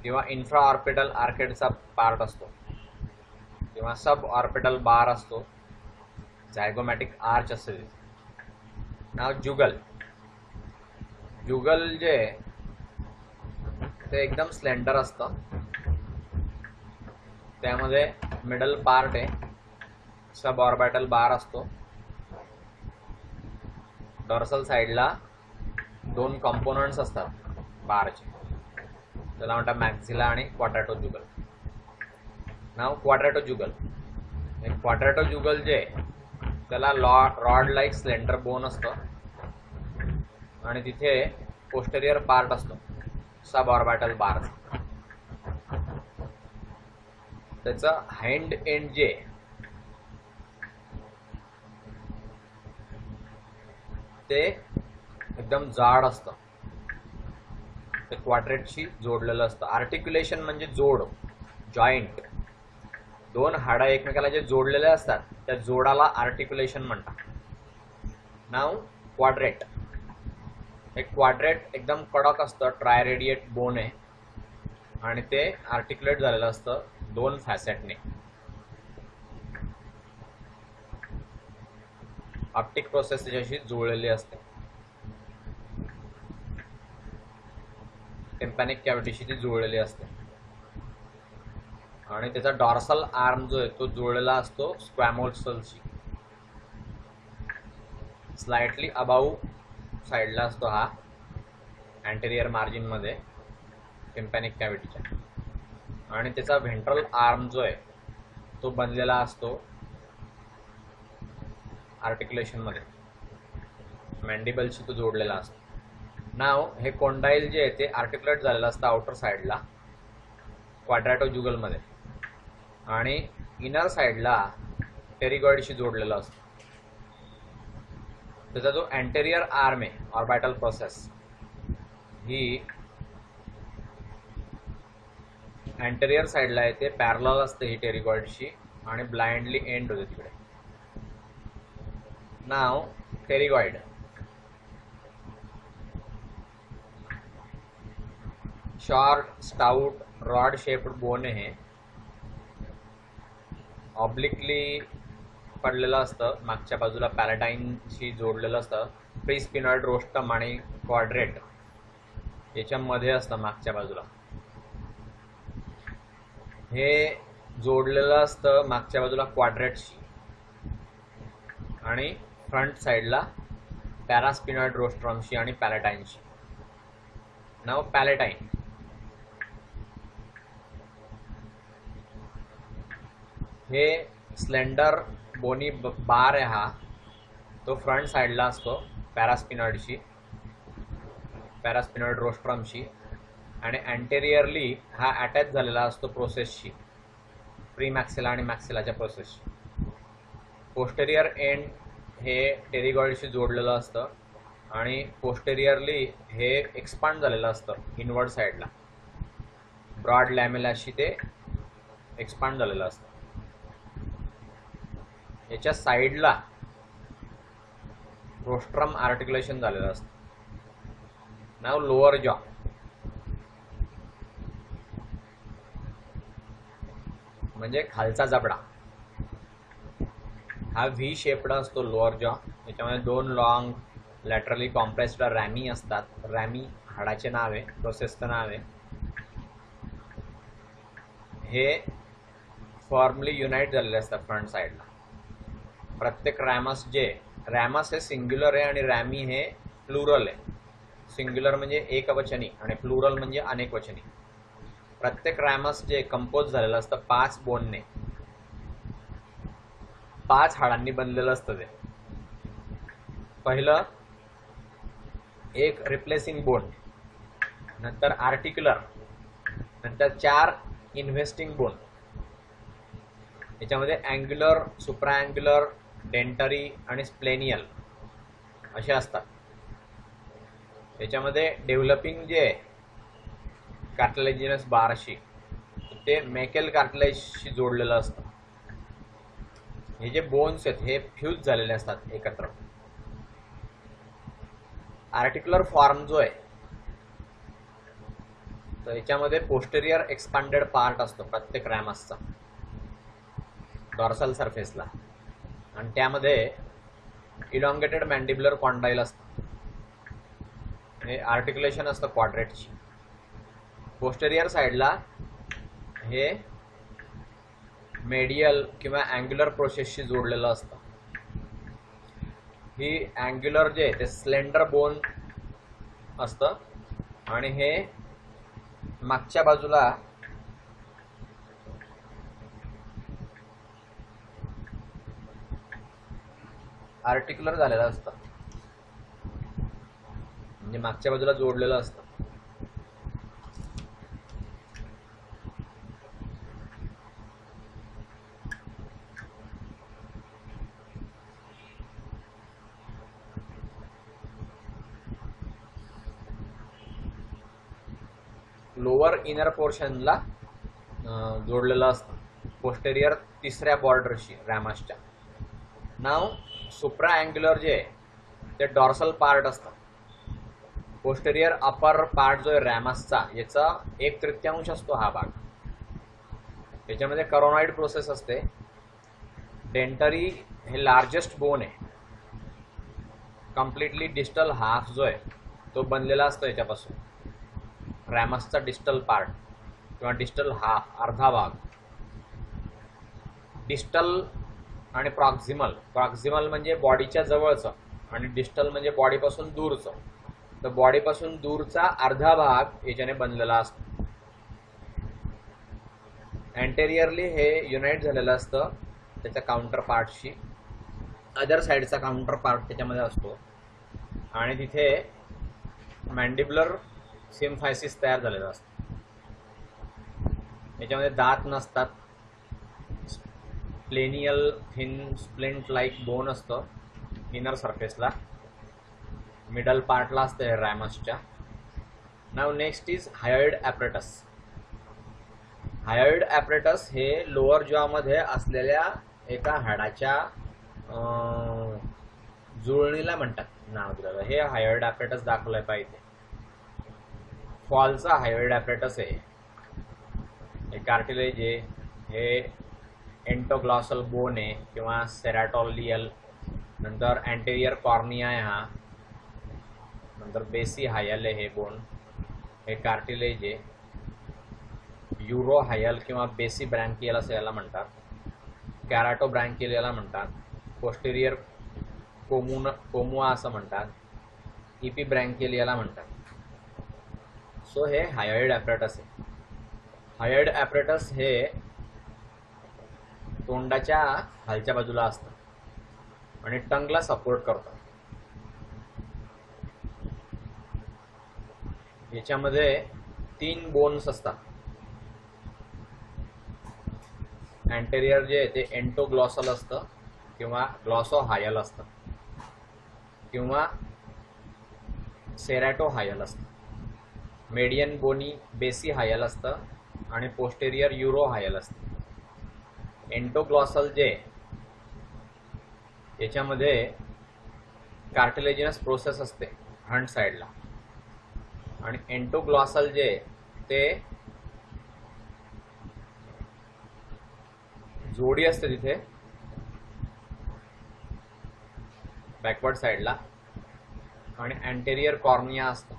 किंवा इन्फ्रा ऑर्बिटल आर्केडचा पार्ट असतो, किंवा सब ऑर्बिटल बार असतो, झायगोमॅटिक आर्च असते. नाव जुगल. जुगल जे ते एकदम स्लेंडर असतं. त्यामध्ये मिडल पार्ट आहे, सब ऑर्बिटल बार असतो. डॉर्सल साईडला 2 कंपोनंट्स असतात बारचे, त्याला म्हणतात मॅक्सिला आणि क्वाड्रॅटो जुगल. नाव क्वाड्रॅटो जुगल. क्वाड्रॅटो जुगल जे त्याला रॉड लाईक स्लेंडर बोन असतं, आणि तिथे पोस्टेरियर पार्ट असतो सब ऑर्बिटल बारचा. त्याचं हँड एंड जे ते एकदम जाड असतं, ते क्वाड्रेटशी जोडलेलं असतं. आर्टिक्युलेशन म्हणजे जोड, जॉईंट. 2 हाडं एकमेकाला जे जोडलेले असतात त्या जोडाला आर्टिक्युलेशन म्हणतात. नाव क्वाड्रेट. हे क्वाड्रेट एकदम कडक असतं, ट्रायरेडिएट बोन आहे, आणि ते आर्टिक्युलेट झालेलं असतं 2 फॅसेटने. ऑप्टिक प्रोसेस त्याच्याशी जुळलेली असते, टिम्पॅनिक कॅव्हिटीशी ती जुळलेली असते. आणि त्याचा डॉर्सल आर्म जो आहे तो जुळलेला असतो स्क्वॅमोल्सलशी. स्लाइटली अबाऊ साईडला असतो हा, अँटेरियर मार्जिनमध्ये टिम्पॅनिक कॅव्हिटीच्या. आणि त्याचा व्हेंट्रल आर्म जो आहे तो बनलेला असतो आर्टिक्युलेशनमध्ये, मॅन्डिबलशी तो जोडलेला असतो. नाव हे कोंडाईल जे आहे ते आर्टिक्युलेट झालेलं असतं आउटर साईडला क्वाड्रॅटो जुगलमध्ये, आणि इनर साईडला टेरिगॉइडशी जोडलेलं असतं. त्याचा जो अँटेरियर आर्म आहे ऑर्बिटल प्रोसेस, ही अँटेरियर साईडला आहे, ते पॅरलल असते ही टेरिगॉइडशी, आणि ब्लाइंडली एंड होते तिकडे. नाव pterygoid. Short stout rod shaped bone आहे, ऑब्लिकली पडलेलं असतं, मागच्या बाजूला पॅलेटाईनशी जोडलेलं असतं. प्रीस्पिनॉइड रोस्टम आणि क्वाड्रेट याच्यामध्ये असतं मागच्या बाजूला. हे जोडलेलं असतं मागच्या बाजूला क्वाड्रेटशी, आणि फ्रंट साईडला पॅरास्पिनॉइड रोस्ट्रमशी आणि पॅलेटाईनशी. नाव पॅलेटाईन. हे स्लेंडर बोनी बार आहे हा, तो फ्रंट साईडला असतो पॅरास्पिनॉइडशी, पॅरास्पिनॉइड रोस्ट्रमशी, आणि अँटेरियरली हा अटॅच झालेला असतो प्रोसेसशी, प्री मॅक्सिला आणि मॅक्सिलाच्या प्रोसेसशी. पोस्टेरियर एंड हे टेरिगॉइडशी जोडलेलं असतं, आणि पोस्टेरियरली हे एक्सपांड झालेलं असतं इनवर्ड साईडला, ब्रॉड लॅमेलाशी ते एक्सपांड झालेलं असतं. याच्या साईडला रोस्ट्रम आर्टिक्युलेशन झालेलं असतं. नाव लोअर जॉ. म्हणजे खालचा जबडा हा व्ही शेप्ड असतो लोअर जॉ. याच्यामध्ये 2 लॉंग लॅटरली कॉम्प्रेस्ड रॅमी असतात. रॅमी हाडाचे नाव आहे, प्रोसेसचं नाव आहे. हे फॉर्मली युनाइट झालेले असतात फ्रंट साईडला. प्रत्येक रॅमस हे सिंग्युलर आहे आणि रॅमी हे प्लुरल आहे. सिंग्युलर म्हणजे एकवचनी आणि प्लुरल म्हणजे अनेकवचनी. प्रत्येक रॅमस कंपोज झालेलं असतं 5 बोनने, 5 हाडांनी बनलेलं असतं. ते पहिलं एक रिप्लेसिंग बोन, नंतर आर्टिक्युलर, नंतर 4 इन्व्हेस्टिंग बोन. याच्यामध्ये अँग्युलर, सुप्राअँग्युलर, डेंटरी आणि स्प्लेनियल असे असतात. याच्यामध्ये डेव्हलपिंग कार्टिलेजिनस बारशी ते मेकेल कार्टिलेजशी जोडलेलं असतं. हे जे बोन्स आहेत हे फ्यूज झालेले असतात एकत्र. आर्टिक्युलर फॉर्म आहे तर याच्यामध्ये पोस्टेरियर एक्सपांडेड पार्ट असतो प्रत्येक रॅमसचा डॉर्सल सरफेसला, आणि त्यामध्ये इलॉंगेटेड मॅन्डिब्युलर कॉन्डाइल असतं. हे आर्टिक्युलेशन असतं क्वाड्रेटची. पोस्टेरियर साईडला हे मेडियल किंवा अँग्युलर प्रोसेसशी जोडलेलं असतं. ही अँग्युलर ते स्लेंडर बोन असतं आणि हे मागच्या बाजूला आर्टिक्युलर झालेलं असतं, म्हणजे मागच्या बाजूला जोडलेलं असतं. लोअर इनर पोर्शनला जोडलेलं असतं पोस्टेरियर तिसऱ्या बॉर्डरशी रॅमसच्या. नाव सुप्रा अँग्युलर ते डॉर्सल पार्ट असतं. पोस्टेरियर अपर पार्ट आहे रॅमसचा, याचा 1/3 असतो हा भाग. याच्यामध्ये करोनॉइड प्रोसेस असते. डेंटरी हे लार्जेस्ट बोन आहे. कम्प्लिटली डिस्टल हाफ तो बनलेला असतो याच्यापासून. रॅमसचा डिस्टल पार्ट किंवा डिस्टल हाफ, अर्धा भाग. डिस्टल आणि प्रॉक्झिमल म्हणजे बॉडीच्या जवळचं आणि डिस्टल म्हणजे बॉडीपासून दूरचं. तर बॉडीपासून दूरचा अर्धा भाग याच्याने बनलेला असतो. अँटेरियरली हे युनाइट झालेलं असतं त्याच्या काउंटर पार्टशी. अदर साईडचा काउंटर पार्ट त्याच्यामध्ये असतो आणि तिथे मॅन्डिब्युलर सिम्फायसिस तयार झालेलं असतं. याच्यामध्ये दात नसतात. Splenial thin splint like bone असतं इनर सरफेसला. मिडल पार्टला असतं रॅमसच्या. नाव next is hyoid apparatus. Hyoid apparatus हे लोअर जॉमध्ये असलेल्या एका हाडाच्या जुळणीला म्हणतात नाव दिलं. हे हायोइड ॲपरेटस दाखवलंय पाहिजे. फॉलचा हायोइड ॲपरेटस आहे. हे कार्टिलेज आहे, हे एंटोग्लॉसल बोन आहे किंवा सेराटोलियल. नंतर अँटेरियर कॉर्निया आहे हा. नंतर बेसी हायल आहे हे बोन. हे कार्टिलेज आहे. युरो हायल किंवा बेसी ब्रँकियल असं याला म्हणतात. कॅराटो ब्रँकियल याला म्हणतात. पोस्टेरियर कोमुआ असं म्हणतात. इपी ब्रँकियल याला म्हणतात. सो हे हायोइड ॲपरेटस आहे. हायोइड ॲपरेटस हे तोंडाच्या खालच्या बाजूला असतं आणि टंगला सपोर्ट करतं. याच्यामध्ये 3 बोन्स असतात. अँटेरियर ते एंटोग्लॉसल असतं किंवा ग्लॉसोहायल असतं किंवा सेरॅटोहायल असतं. मेडियन बोनी बेसी हायल असतं आणि पोस्टेरियर युरोहायल असतं. एंटोग्लॉसल याच्यामध्ये कार्टिलेजिनस प्रोसेस असते फ्रंट साईडला आणि एंटोग्लॉसल ते जोडी असते तिथे बॅकवर्ड साईडला, आणि अँटेरियर कॉर्निया असतं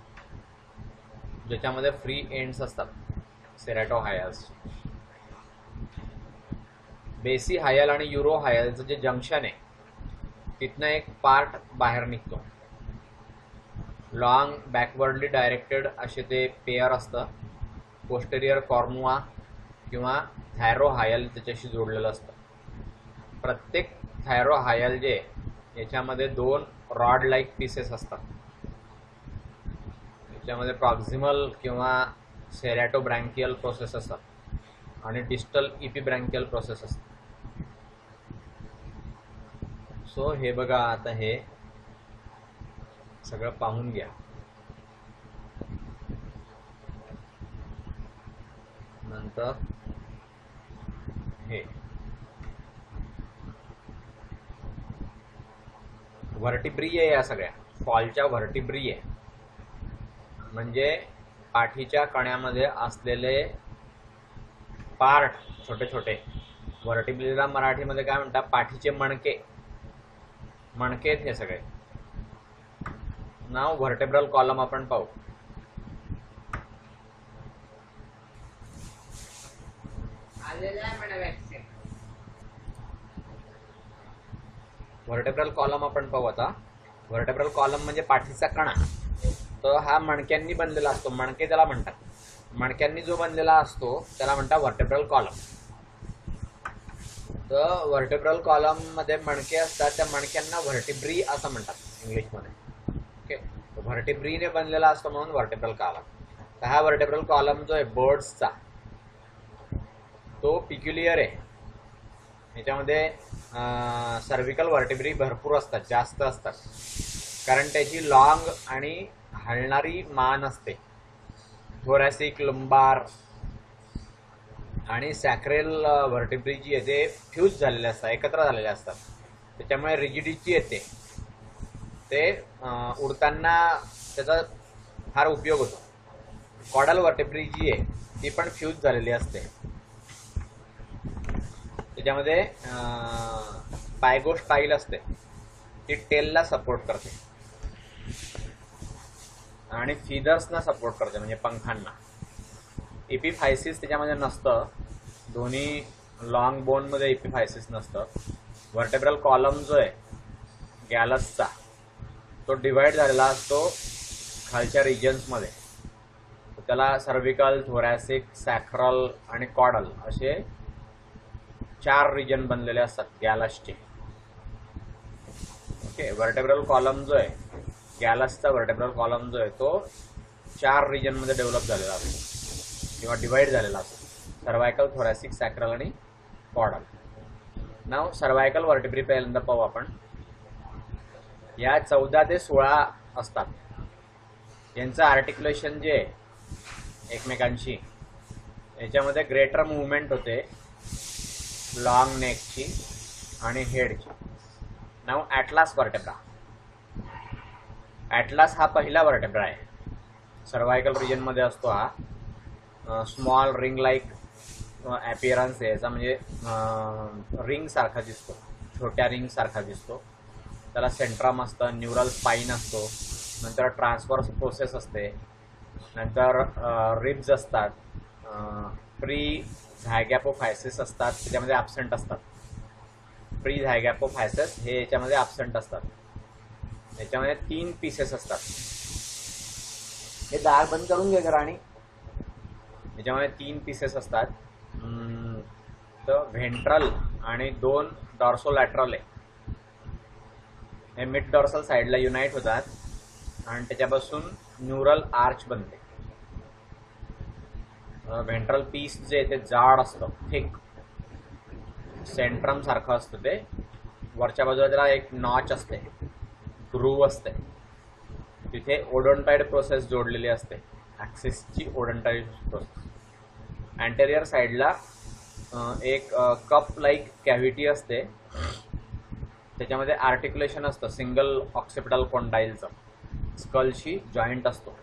ज्याच्यामध्ये फ्री एंड्स असतात सेरॅटो हायल्स. बेसी हायल आणि युरो हायलचं जे जंक्शन आहे तिथनं एक पार्ट बाहेर निघतो. लॉंग बॅकवर्डली डायरेक्टेड असे ते पेयर असतं. पोस्टेरियर कॉर्नुआ किंवा थायरो हायल त्याच्याशी जोडलेलं असतं. प्रत्येक थायरो हायल जे याच्यामध्ये 2 रॉड लाईक पीसेस असतात. याच्यामध्ये प्रॉक्झिमल किंवा सेरॅटोब्रँकियल प्रोसेस असतात आणि डिस्टल इपिब्रँकियल प्रोसेस असतात. सो हे बघा, आता हे सगळं पाहून घ्या. नंतर हे व्हर्टिब्री आहे, या सगळ्या फॉलच्या व्हर्टिब्री आहे. म्हणजे पाठीच्या कण्यामध्ये असलेले पार्ट छोटे छोटे. व्हर्टिब्रीला मराठीमध्ये काय म्हणतात? पाठीचे मणके. मणके आहेत हे सगळे. नाव व्हर्टेब्रल कॉलम आपण पाहू. व्हर्टेब्रल कॉलम आपण पाहू आता. व्हर्टेब्रल कॉलम म्हणजे पाठीचा कणा. तर हा मणक्यांनी बनलेला असतो. मणके त्याला म्हणतात. मणक्यांनी जो बनलेला असतो त्याला म्हणतात व्हर्टेब्रल कॉलम. तर व्हर्टेब्रल कॉलम मध्ये मणके असतात. त्या मणक्यांना व्हर्टिब्री असं म्हणतात इंग्लिशमध्ये. ओके, व्हर्टिब्रीने बनलेला असतो म्हणून व्हर्टेब्रल कॉलम. तर हा व्हर्टेब्रल कॉलम जो आहे बर्ड्सचा तो पिक्युलियर आहे. याच्यामध्ये सर्व्हिकल व्हर्टिब्री भरपूर असतात, जास्त असतात, कारण त्याची लॉंग आणि हलणारी मान असते. थोरॅसिक, लंबार आणि सॅक्रेल व्हर्टिब्री जी आहे ते फ्यूज झालेले असतात, एकत्र झालेले असतात. त्याच्यामुळे रिजिडिटी येते. ते उडताना त्याचा फार उपयोग होतो. कॉडल व्हर्टिब्री जी आहे ती पण फ्यूज झालेली असते. त्याच्यामध्ये पायगोस्टाईल असते, ती टेलला सपोर्ट करते आणि फीदर्सना सपोर्ट करते, म्हणजे पंखांना. एपिफायसिस त्याच्यामध्ये नसतं. दोन्ही लॉंग बोनमध्ये एपिफायसिस नसतं. व्हर्टेब्रल कॉलम जो आहे गॅलसचा तो डिवाइड झालेला असतो खालच्या रिजन्समध्ये. त्याला सर्व्हिकल, थोरॅसिक, सॅक्रल आणि कॉडल असे 4 रिजन बनलेले असतात गॅलसचे. ओके, व्हर्टेब्रल कॉलम जो आहे गॅलसचा व्हर्टेब्रल कॉलम जो आहे तो 4 रिजनमध्ये डेव्हलप झालेला असतो किंवा डिवाइड झालेला असतो. सर्वायकल, थोरॅसिक, सॅक्रल आणि कॉडल. नाव सर्वायकल व्हर्टिब्री पहिल्यांदा पाहू आपण. या 14 ते 16 असतात. यांचं आर्टिक्युलेशन जे आहे एकमेकांशी, याच्यामध्ये ग्रेटर मुवमेंट होते लॉंग नेकची आणि हेडची. नाव ॲटलास व्हर्टेब्रा. ॲटलास हा पहिला व्हर्टेब्रा आहे. सर्वायकल रिजनमध्ये असतो हा. स्मॉल रिंग लाईक ॲपिअरन्स आहे याचा, म्हणजे रिंग सारखा दिसतो, छोट्या रिंग सारखा दिसतो. त्याला सेंट्रम असतं, न्यूरल स्पाईन असतो, नंतर ट्रान्सफर्स प्रोसेस असते, नंतर रिब्स असतात, प्री झायगॅपोफायसिस असतात, त्याच्यामध्ये ॲब्सेंट असतात. प्री झायगॅपोफायसिस हे याच्यामध्ये ॲब्सेंट असतात. याच्यामध्ये 3 पीसेस असतात. हे दार बंद करून घे जरा. आणि याच्यामध्ये 3 पीसेस असतात. तर व्हेंट्रल आणि 2 डॉर्सोलॅटरल आहे. हे मिड डॉर्सल साईडला युनाइट होतात आणि त्याच्यापासून न्यूरल आर्च बनते. व्हेंट्रल पीस जे आहे ते जाड असतं, थिक, सेंट्रम सारखं असतं. ते वरच्या बाजूला त्याला एक नॉच असते, ग्रूव असते. तिथे ओडोंटॉइड प्रोसेस जोडलेली असते, ॲक्सिसची ओडोंटॉइड प्रोसेस. अँटेरियर साईडला एक कप लाईक कॅव्हिटी असते, त्याच्यामध्ये आर्टिक्युलेशन असतं सिंगल ऑक्सिपिटल कोंडाईलचं. स्कलशी जॉईंट असतो.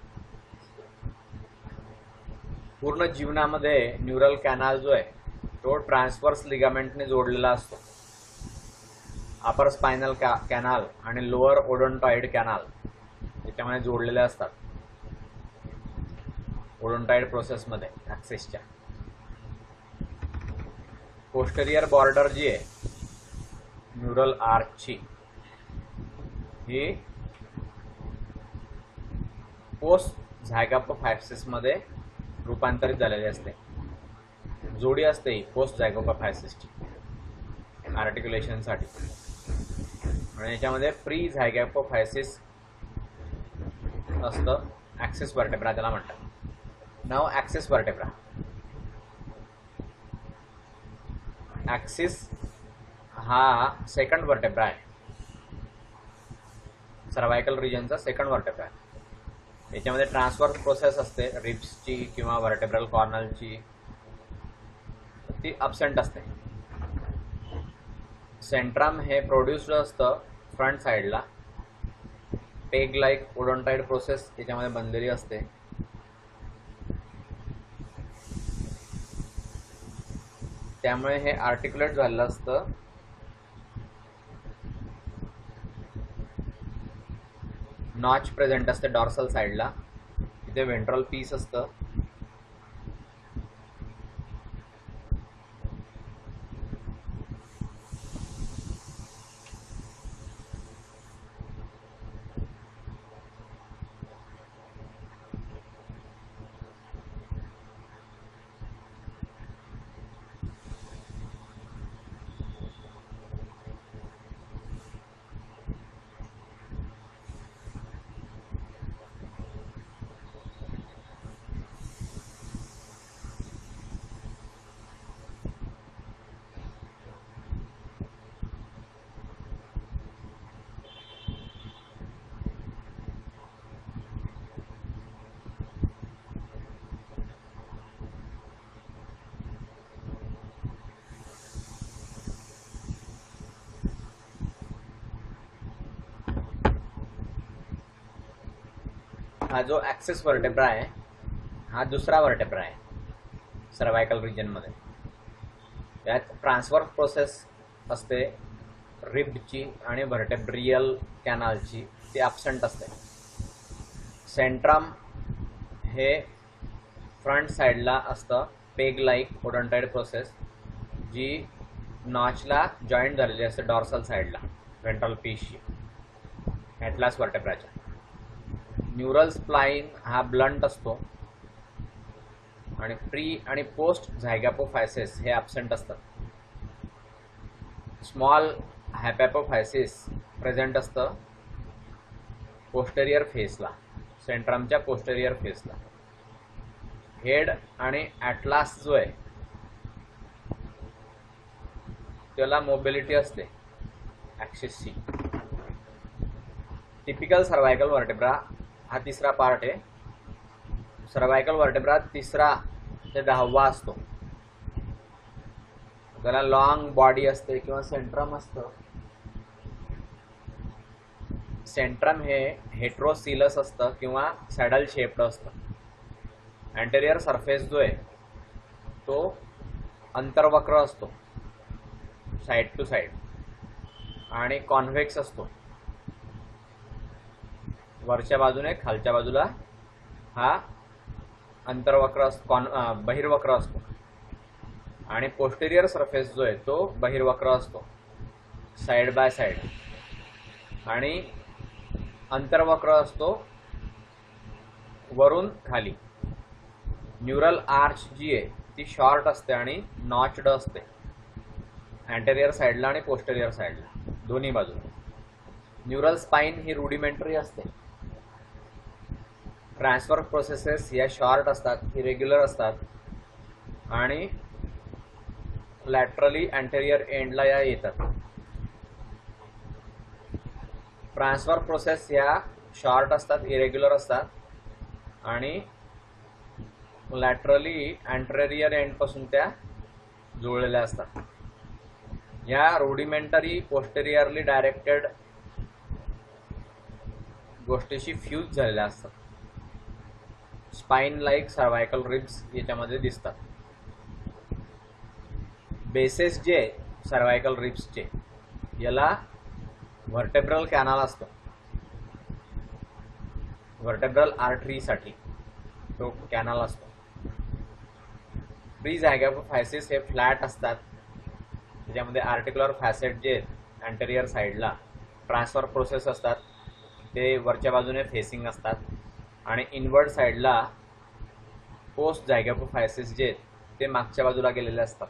पूर्ण जीवनामध्ये न्यूरल कॅनाल जो आहे तो ट्रान्सवर्स लिगामेंटने जोडलेला असतो. अपर स्पायनल कॅनाल आणि लोअर ओडोंटॉइड कॅनाल याच्यामध्ये जोडलेले असतात ओडोंटॉइड प्रोसेसमध्ये ॲक्सेसच्या. पोस्टेरियर बॉर्डर जी आहे न्यूरल आर्चची ही पोस्ट झायगोपोफायसिस मध्ये रूपांतरित झालेली असते. जोडी असते ही पोस्ट झायगोपोफायसिसची आर्टिक्युलेशनसाठी. आणि याच्यामध्ये प्री झायगोपोफायसिस असतं. ॲक्सिस वर्टेब्रा त्याला म्हणतात. नाव ॲक्सिस वर्टेब्रा. ॲक्सिस हा सेकंड वर्टेब्रा आहे. सर्वायकल रिजनचा सेकंड वर्टेब्रा आहे. याच्यामध्ये ट्रान्सफर प्रोसेस असते रिब्सची किंवा वर्टेब्रल कॉर्नलची, ती अब्सेंट असते. सेंट्रम हे प्रोड्युस्ड असतं फ्रंट साईडला. पेग लाईक ओडोंटॉइड प्रोसेस याच्यामध्ये बनलेली असते. त्यामुळे हे आर्टिक्युलेट झालेलं असतं. नॉच प्रेझेंट असते डॉर्सल साईडला. इथे वेंट्रल पीस असतं. हा जो ॲक्सिस वर्टेब्रा आहे हा दुसरा वर्टेब्रा आहे सर्वायकल रिजनमध्ये. यात ट्रान्सफर प्रोसेस असते रिबची आणि व्हर्टेब्रियल कॅनालची, ती ॲब्सेंट असते. सेंट्रम हे फ्रंट साईडला असतं. पेग लाईक ओडोंटॉइड प्रोसेस जी नॉचला जॉईंट झालेली असते डॉर्सल साईडला वेंट्रल पीसची ॲटलास वर्टेब्राच्या. न्यूरल स्प्लाइन हा ब्लंट असतो आणि प्री आणि पोस्ट झायगोपोफायसिस हे ॲब्सेंट असतात. स्मॉल हायपॅपोफायसिस प्रेझेंट असतं पोस्टेरियर फेसला, सेंट्रमच्या पोस्टेरियर फेसला. हेड आणि ॲटलास जो आहे त्याला मोबिलिटी असते ॲक्सिसची. टिपिकल सर्वायकल वर्टेब्रा हा तिसरा पार्ट आहे. सर्वायकल वर्टेब्रा 3 ते 10 असतो. त्याला लॉंग बॉडी असते किंवा सेंट्रम असतं. सेंट्रम हे हेट्रोसिलस असतं किंवा सॅडल शेप्ड असतं. अँटेरियर सरफेस जो आहे तो अंतर्वक्र असतो साईड टू साईड आणि कॉन्व्हेक्स असतो. वरच्या बाजूने खालच्या बाजूला हा अंतर्वक्र असतो, बहिर्वक्र असतो. आणि पोस्टेरियर सरफेस जो आहे तो बहिर्वक्र असतो साईड बाय साईड. आणि अंतर्वक्र असतो वरून खाली. न्यूरल आर्च जी आहे ती शॉर्ट असते आणि नॉच्ड असते अँटेरियर साईडला आणि पोस्टेरियर साईडला दोन्ही बाजूला. न्यूरल स्पाइन ही रुडिमेंटरी असते. ट्रान्सफर प्रोसेसेस या शॉर्ट असतात, इरेग्युलर असतात आणि लॅटरली अँटेरियर एंडला या येतात. ट्रान्सफर प्रोसेस या शॉर्ट असतात, इरेग्युलर असतात आणि लॅटरली अँटेरियर एंडपासून त्या जुळलेल्या असतात. या रुडिमेंटरी पोस्टेरियरली डायरेक्टेड गोष्टीशी फ्यूज झालेल्या असतात. स्पाइन लाईक सर्वायकल रिब्स याच्यामध्ये दिसतात. बेसेस जे सर्वायकल रिब्सचे याला व्हर्टेब्रल कॅनल असतो, व्हर्टेब्रल आर्टरीसाठी तो कॅनल असतो. प्री झायगोपोफायसिस हे फ्लॅट असतात, त्याच्यामध्ये आर्टिक्युलर फॅसेट जे अँटेरियर साईडला ट्रान्सफर प्रोसेस असतात ते वरच्या बाजूने फेसिंग असतात, आणि इनवर्ड साईडला पोस्ट झायगोपोफायसिस जे ते मागच्या बाजूला गेलेले असतात,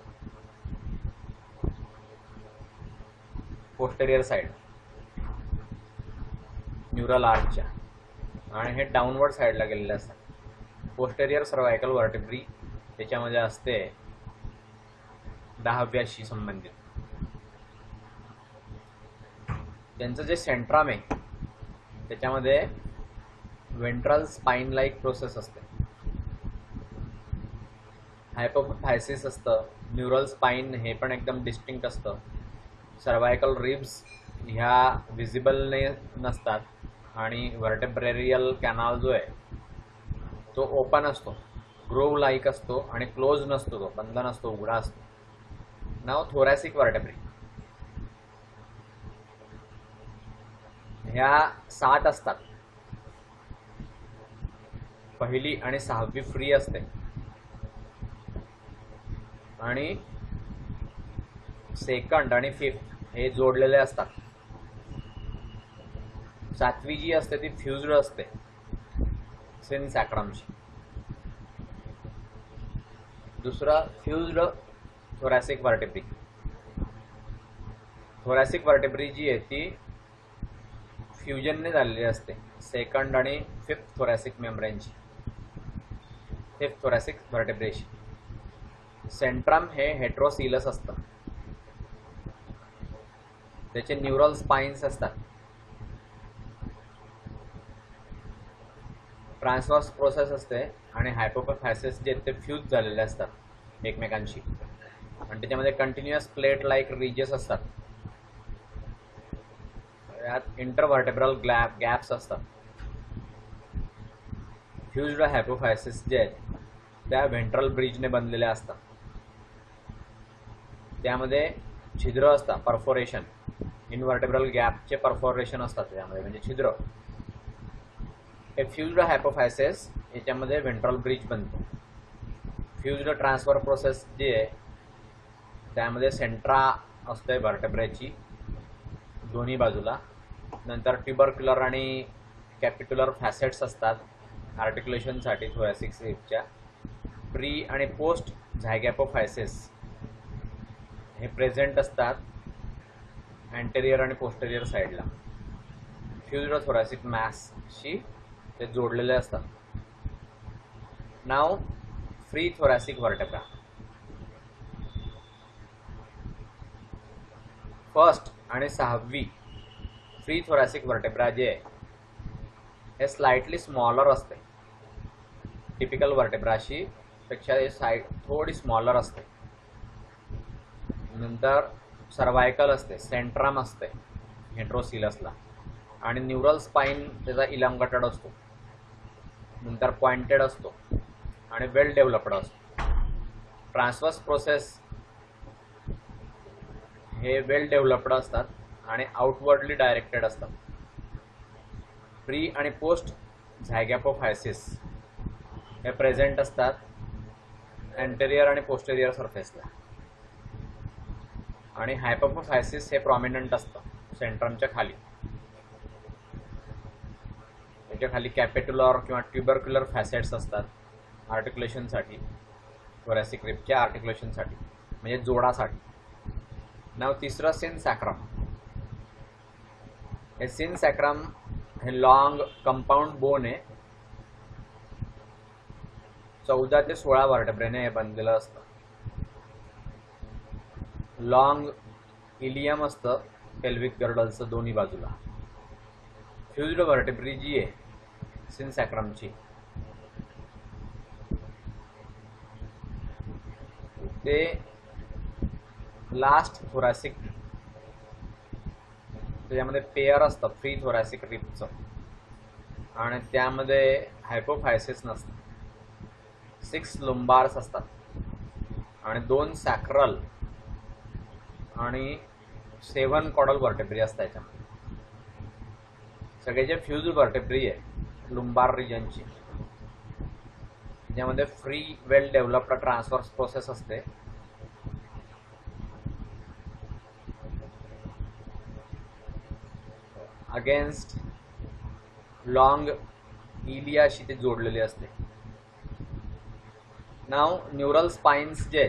पोस्टेरियर साईड न्यूरल आर्चच्या, आणि हे डाऊनवर्ड साईडला गेलेले असतात. पोस्टेरियर सर्वायकल व्हर्टेब्री त्याच्यामध्ये असते 10व्याशी संबंधित. त्यांचं जे सेंट्राम आहे त्याच्यामध्ये वेंट्रल स्पाइन लाईक प्रोसेस असते, हायपोफायसिस असतं, न्यूरल स्पाइन हे पण एकदम डिस्टिंक्ट असतं. सर्वायकल रिब्स ह्या विजिबल नसतात, आणि व्हर्टेब्रेरियल कॅनल जो आहे तो ओपन असतो, ग्रोव लाईक असतो, आणि क्लोज नसतो, तो बंद नसतो, उघडा असतो. नाव थोरॅसिक व्हर्टेब्रे ह्या 7 असतात. पहिली आणि 6वी फ्री असते, आणि सेकंड आणि 5th हे जोडलेले असतात. 7वी जी असते ती फ्युज्ड असते सिन सॅक्रमची. दुसरं फ्युज्ड थोरॅसिक व्हर्टेब्री. थोरॅसिक व्हर्टेब्री जी आहे ती फ्युजनने झालेली असते सेकंड आणि 5th थोरॅसिक मेम्ब्रेनची, 5th थोरॅसिक व्हर्टेब्रेची. सेंट्रम हे हेट्रोसिलस असतं, त्याचे न्यूरल स्पाइन्स असतात. ट्रान्सवर्स प्रोसेस असते, आणि हायपोफायसिस जे ते फ्यूज झालेले असतात एकमेकांशी, आणि त्याच्यामध्ये कंटिन्युअस प्लेट लाईक रिजेस असतात. यात इंटरव्हर्टेब्रल गॅप्स असतात. फ्युज्ड हायपोफायसिस जे आहेत त्या व्हेंट्रल ब्रिजने बनलेल्या असतात, त्यामध्ये छिद्र असतात, परफोरेशन, इनव्हर्टेब्रल गॅपचे परफोरेशन असतात त्यामध्ये, म्हणजे छिद्र. हे फ्युज्ड हायपोफायसिस याच्यामध्ये व्हेंट्रल ब्रिज बनतो. फ्युज्ड ट्रान्सफर प्रोसेस जी आहे त्यामध्ये सेंट्रा असते व्हर्टेब्रेची दोन्ही बाजूला. नंतर ट्युबरक्युलर आणि कॅपिट्युलर फॅसेट्स असतात आर्टिक्युलेशनसाठी थोरॅसिक रिब्सच्या. प्री आणि पोस्ट झायगोपोफायसिस हे प्रेझेंट असतात अँटेरियर आणि पोस्टेरियर साईडला. फ्युज्ड थोरॅसिक मॅसशी ते जोडलेले असतात. नाव फ्री थोरॅसिक व्हर्टेब्रा. फर्स्ट आणि 6वी फ्री थोरॅसिक व्हर्टेब्रा जे आहे हे स्लाइटली स्मॉलर असते, टिपिकल व्हर्टेब्राशी पेक्षा हे साईड थोडी स्मॉलर असते. नंतर सर्वायकल असते, सेंट्रम असते हेट्रोसिलसला, आणि न्यूरल स्पाइन त्याचा इलॉंगेटेड असतो, नंतर पॉइंटेड असतो, आणि वेल डेव्हलप्ड असतो. ट्रान्सवर्स प्रोसेस हे वेल डेव्हलप्ड असतात आणि आउटवर्डली डायरेक्टेड असतात. प्री आणि पोस्ट झायगोपोफायसिस हे प्रेझेंट असतात अँटेरियर आणि पोस्टेरियर सरफेसला, आणि हायपोफायसिस हे प्रॉमिनंट असतं सेंट्रमच्या खाली. त्याच्या खाली कॅपिट्युलर किंवा ट्युबरक्युलर फॅसेट्स असतात आर्टिक्युलेशनसाठी, थोरॅसिक रिब्सच्या आर्टिक्युलेशनसाठी, म्हणजे जोडासाठी. नाव तिसरं सिन सॅक्रम. हे सिन सॅक्रम हे लॉंग कंपाऊंड बोन आहे, 14 ते 16 व्हर्टेब्रेने हे बनलेलं असतं. लॉंग इलियम असतं पेल्विक गर्डलचं दोन्ही बाजूला. फ्युज्ड व्हर्टेब्री जी आहे सिन सॅक्रमची ते लास्ट थोरॅसिक, त्याच्यामध्ये पेयर असतं फ्री थोरॅसिक रिब्सचं, आणि त्यामध्ये हायपोफायसिस नसतं. 6 लुंबार्स असतात आणि 2 सॅक्रल आणि 7 कॉडल व्हर्टेब्री असतात याच्यामध्ये. सगळे जे फ्यूज व्हर्टेब्री आहे लुंबार रिजनची, ज्यामध्ये फ्री वेल डेव्हलप्ड ट्रान्सव्हर्स प्रोसेस असते. अगेन्स्ट लॉंग इलियाशी ते जोडलेले असते. नाव न्यूरल स्पाइन्स जे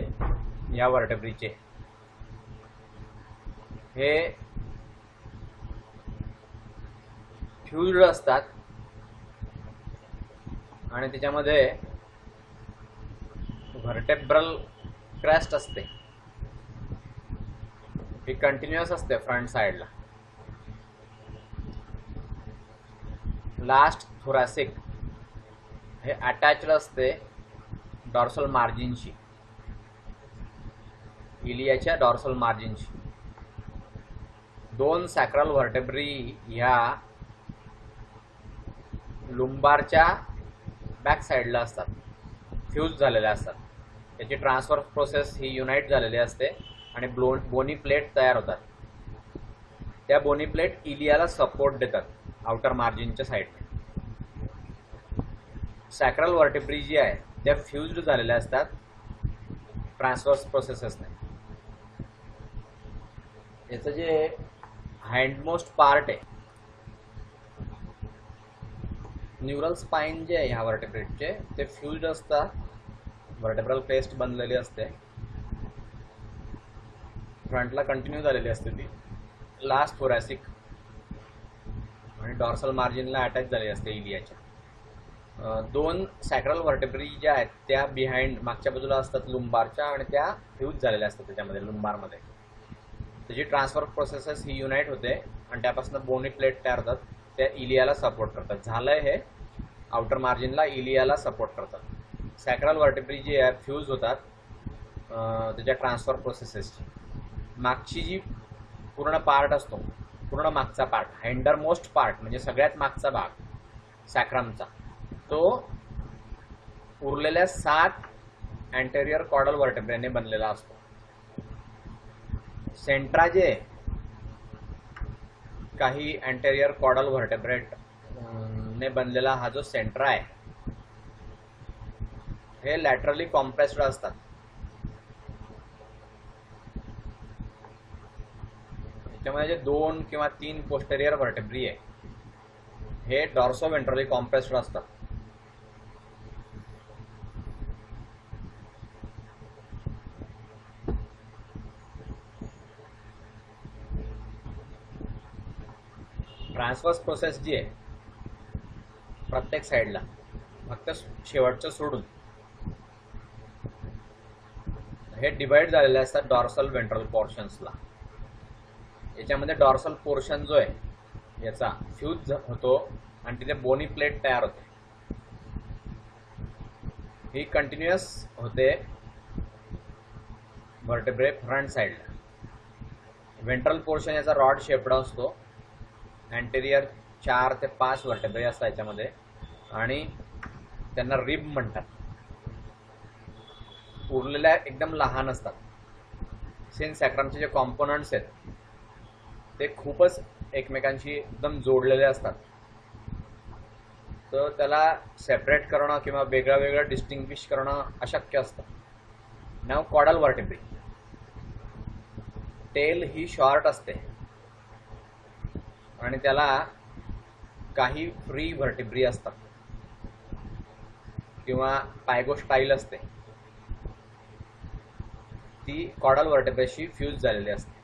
या व्हर्टेब्रीचे हे फ्यूज्ड असतात आणि त्याच्यामध्ये व्हर्टेब्रल क्रस्ट असते. ही कंटिन्युअस असते फ्रंट साइडला. लास्ट थोरॅसिक हे अटॅच्ड असते डॉर्सल मार्जिनशी, इलियाच्या डॉर्सल मार्जिनशी. 2 सॅक्रल व्हर्टेब्री ह्या लुंबारच्या बॅक साइडला असतात, फ्यूज झालेल्या असतात. त्याची ट्रान्सफर प्रोसेस ही युनाइट झालेली असते आणि बोनी प्लेट तयार होतात. त्या बोनी प्लेट इलियाला सपोर्ट देतात आउटर मार्जिनच्या साईडने. सॅक्रल व्हर्टेब्री जी आहे त्या फ्यूज्ड झालेल्या असतात ट्रान्सफर्स प्रोसेसेसने. याचं जे हँडमोस्ट पार्ट आहे न्यूरल स्पाइन जे आहे ह्या व्हर्टेब्रेटचे ते फ्यूज्ड असतात. व्हर्टेब्रल पेस्ट बनलेली असते, फ्रंटला कंटिन्यू झालेली असते ती. लास्ट थोरॅसिक आणि डॉर्सल मार्जिनला अटॅच झालेली असते इलियाच्या. 2 सॅक्रल व्हर्टेब्री ज्या आहेत त्या बिहाइंड मागच्या बाजूला असतात लुंबारच्या आणि त्या फ्यूज झालेल्या असतात त्याच्यामध्ये लुंबारमध्ये. त्याची ट्रान्सफर प्रोसेसेस ही युनाइट होते आणि त्यापासून बोनी प्लेट तयार होतात, त्या इलियाला सपोर्ट करतात. झालंय हे आउटर मार्जिनला इलियाला सपोर्ट करतात. सॅक्रल व्हर्टेब्री जी आहे फ्यूज होतात त्याच्या ट्रान्सफर प्रोसेसेसची. मागची जी पूर्ण पार्ट असतो, पूर्ण मागचा पार्ट, हँडरमोस्ट पार्ट म्हणजे सगळ्यात मागचा भाग सॅक्रमचा, तो उरलेल्या 7 अँटेरियर कॉडल व्हर्टेब्रेने बनलेला असतो. सेंट्रा जे काही अँटेरियर कॉडल व्हर्टेब्रेट ने बनलेला हा जो सेंट्रा आहे हे लॅटरली कॉम्प्रेस्ड असतात. त्याच्यामध्ये जे 2 किंवा 3 पोस्टेरियर व्हर्टेब्री आहे हे डॉर्सो वेंट्रली कॉम्प्रेस्ड असतात. ट्रान्सफर्स प्रोसेस जी आहे प्रत्येक साईडला फक्त शेवटचं सोडून हे डिवाइड झालेले असतात डॉर्सल वेंट्रल पोर्शन्सला. याच्यामध्ये डॉर्सल पोर्शन जो आहे याचा फ्यूज होतो आणि तिथे बोनी प्लेट तयार होते. ही कंटिन्युअस होते व्हर्टेब्रे फ्रंट साइडला. वेंट्रल पोर्शन याचा रॉड शेपडा असतो. अँटेरियर 4 ते 5 व्हर्टेब्रे असतात याच्यामध्ये आणि त्यांना रिब म्हणतात. उरलेल्या एकदम लहान असतात. सेन सॅक्रमचे जे कॉम्पोनंट्स आहेत ते खूपच एकमेकांशी एकदम जोडलेले असतात, तर त्याला सेपरेट करणं किंवा वेगळं वेगळं डिस्टिंग्विश करणं अशक्य असतं. नाव कॉडल व्हर्टेब्री. टेल ही शॉर्ट असते आणि त्याला काही फ्री व्हर्टेब्री असतात किंवा पायगोस्टाईल असते, ती कॉडल व्हर्टेब्रेशी फ्यूज झालेली असते.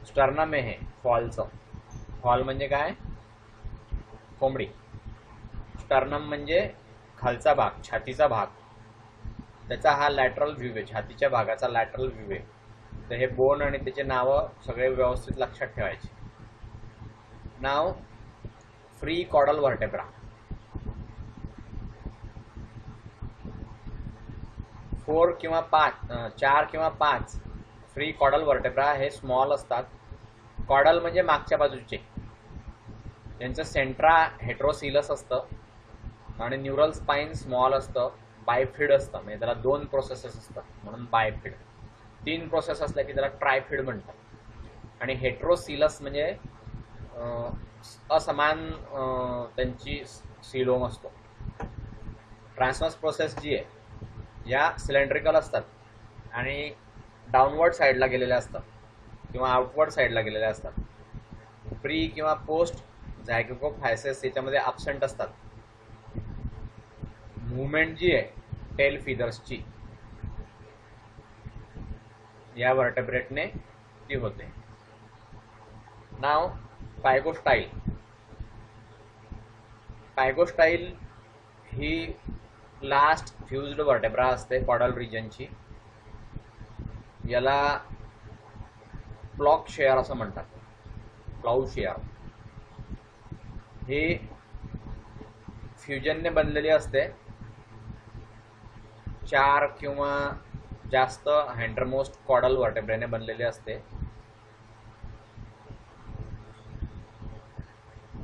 स्टर्नम आहे फॉलचं. फॉल म्हणजे काय? कोंबडी. स्टर्नम म्हणजे खालचा भाग, छातीचा भाग. त्याचा हा लॅटरल व्ह्यू आहे, छातीच्या भागाचा लॅटरल व्ह्यू आहे. तर हे बोन आणि त्याचे नावं सगळे व्यवस्थित लक्षात ठेवायचे. नाव फ्री कॉडल व्हर्टेब्रा. 4 किंवा 5 फ्री कॉडल व्हर्टेब्रा हे स्मॉल असतात. कॉडल म्हणजे मागच्या बाजूचे. त्यांचं सेंट्रा हेट्रोसिलस असतं आणि न्यूरल स्पाइन स्मॉल असतं. बायफिड असतं, म्हणजे त्याला 2 प्रोसेसेस असतात म्हणून बायफिड. 3 प्रोसेस असल्या की त्याला ट्रायफिड म्हणतात. आणि हेट्रोसिलस म्हणजे असमान त्यांची सिलोम असतो. ट्रान्सव्हर्स प्रोसेस जी आहे या सिलेंड्रिकल असतात आणि डाऊनवर्ड साईडला गेलेल्या असतात किंवा आउटवर्ड साईडला गेलेल्या असतात. प्री किंवा पोस्ट झायगोफायसेस याच्यामध्ये ॲब्सेंट असतात. मुवमेंट जी आहे टेल फिदर्सची या वर्टेब्रेटने ती होते. नाव पायगोस्टाईल. पायगोस्टाईल ही लास्ट फ्युज्ड वर्टेब्रा असते कॉडल रिजनची. याला प्लॉक शेअर असं म्हणतात, प्लाऊ शेअर. ही फ्युजनने बनलेली असते. 4 किंवा जास्त हँडरमोस्ट कॉडल वर्टेब्रेने बनलेली असते.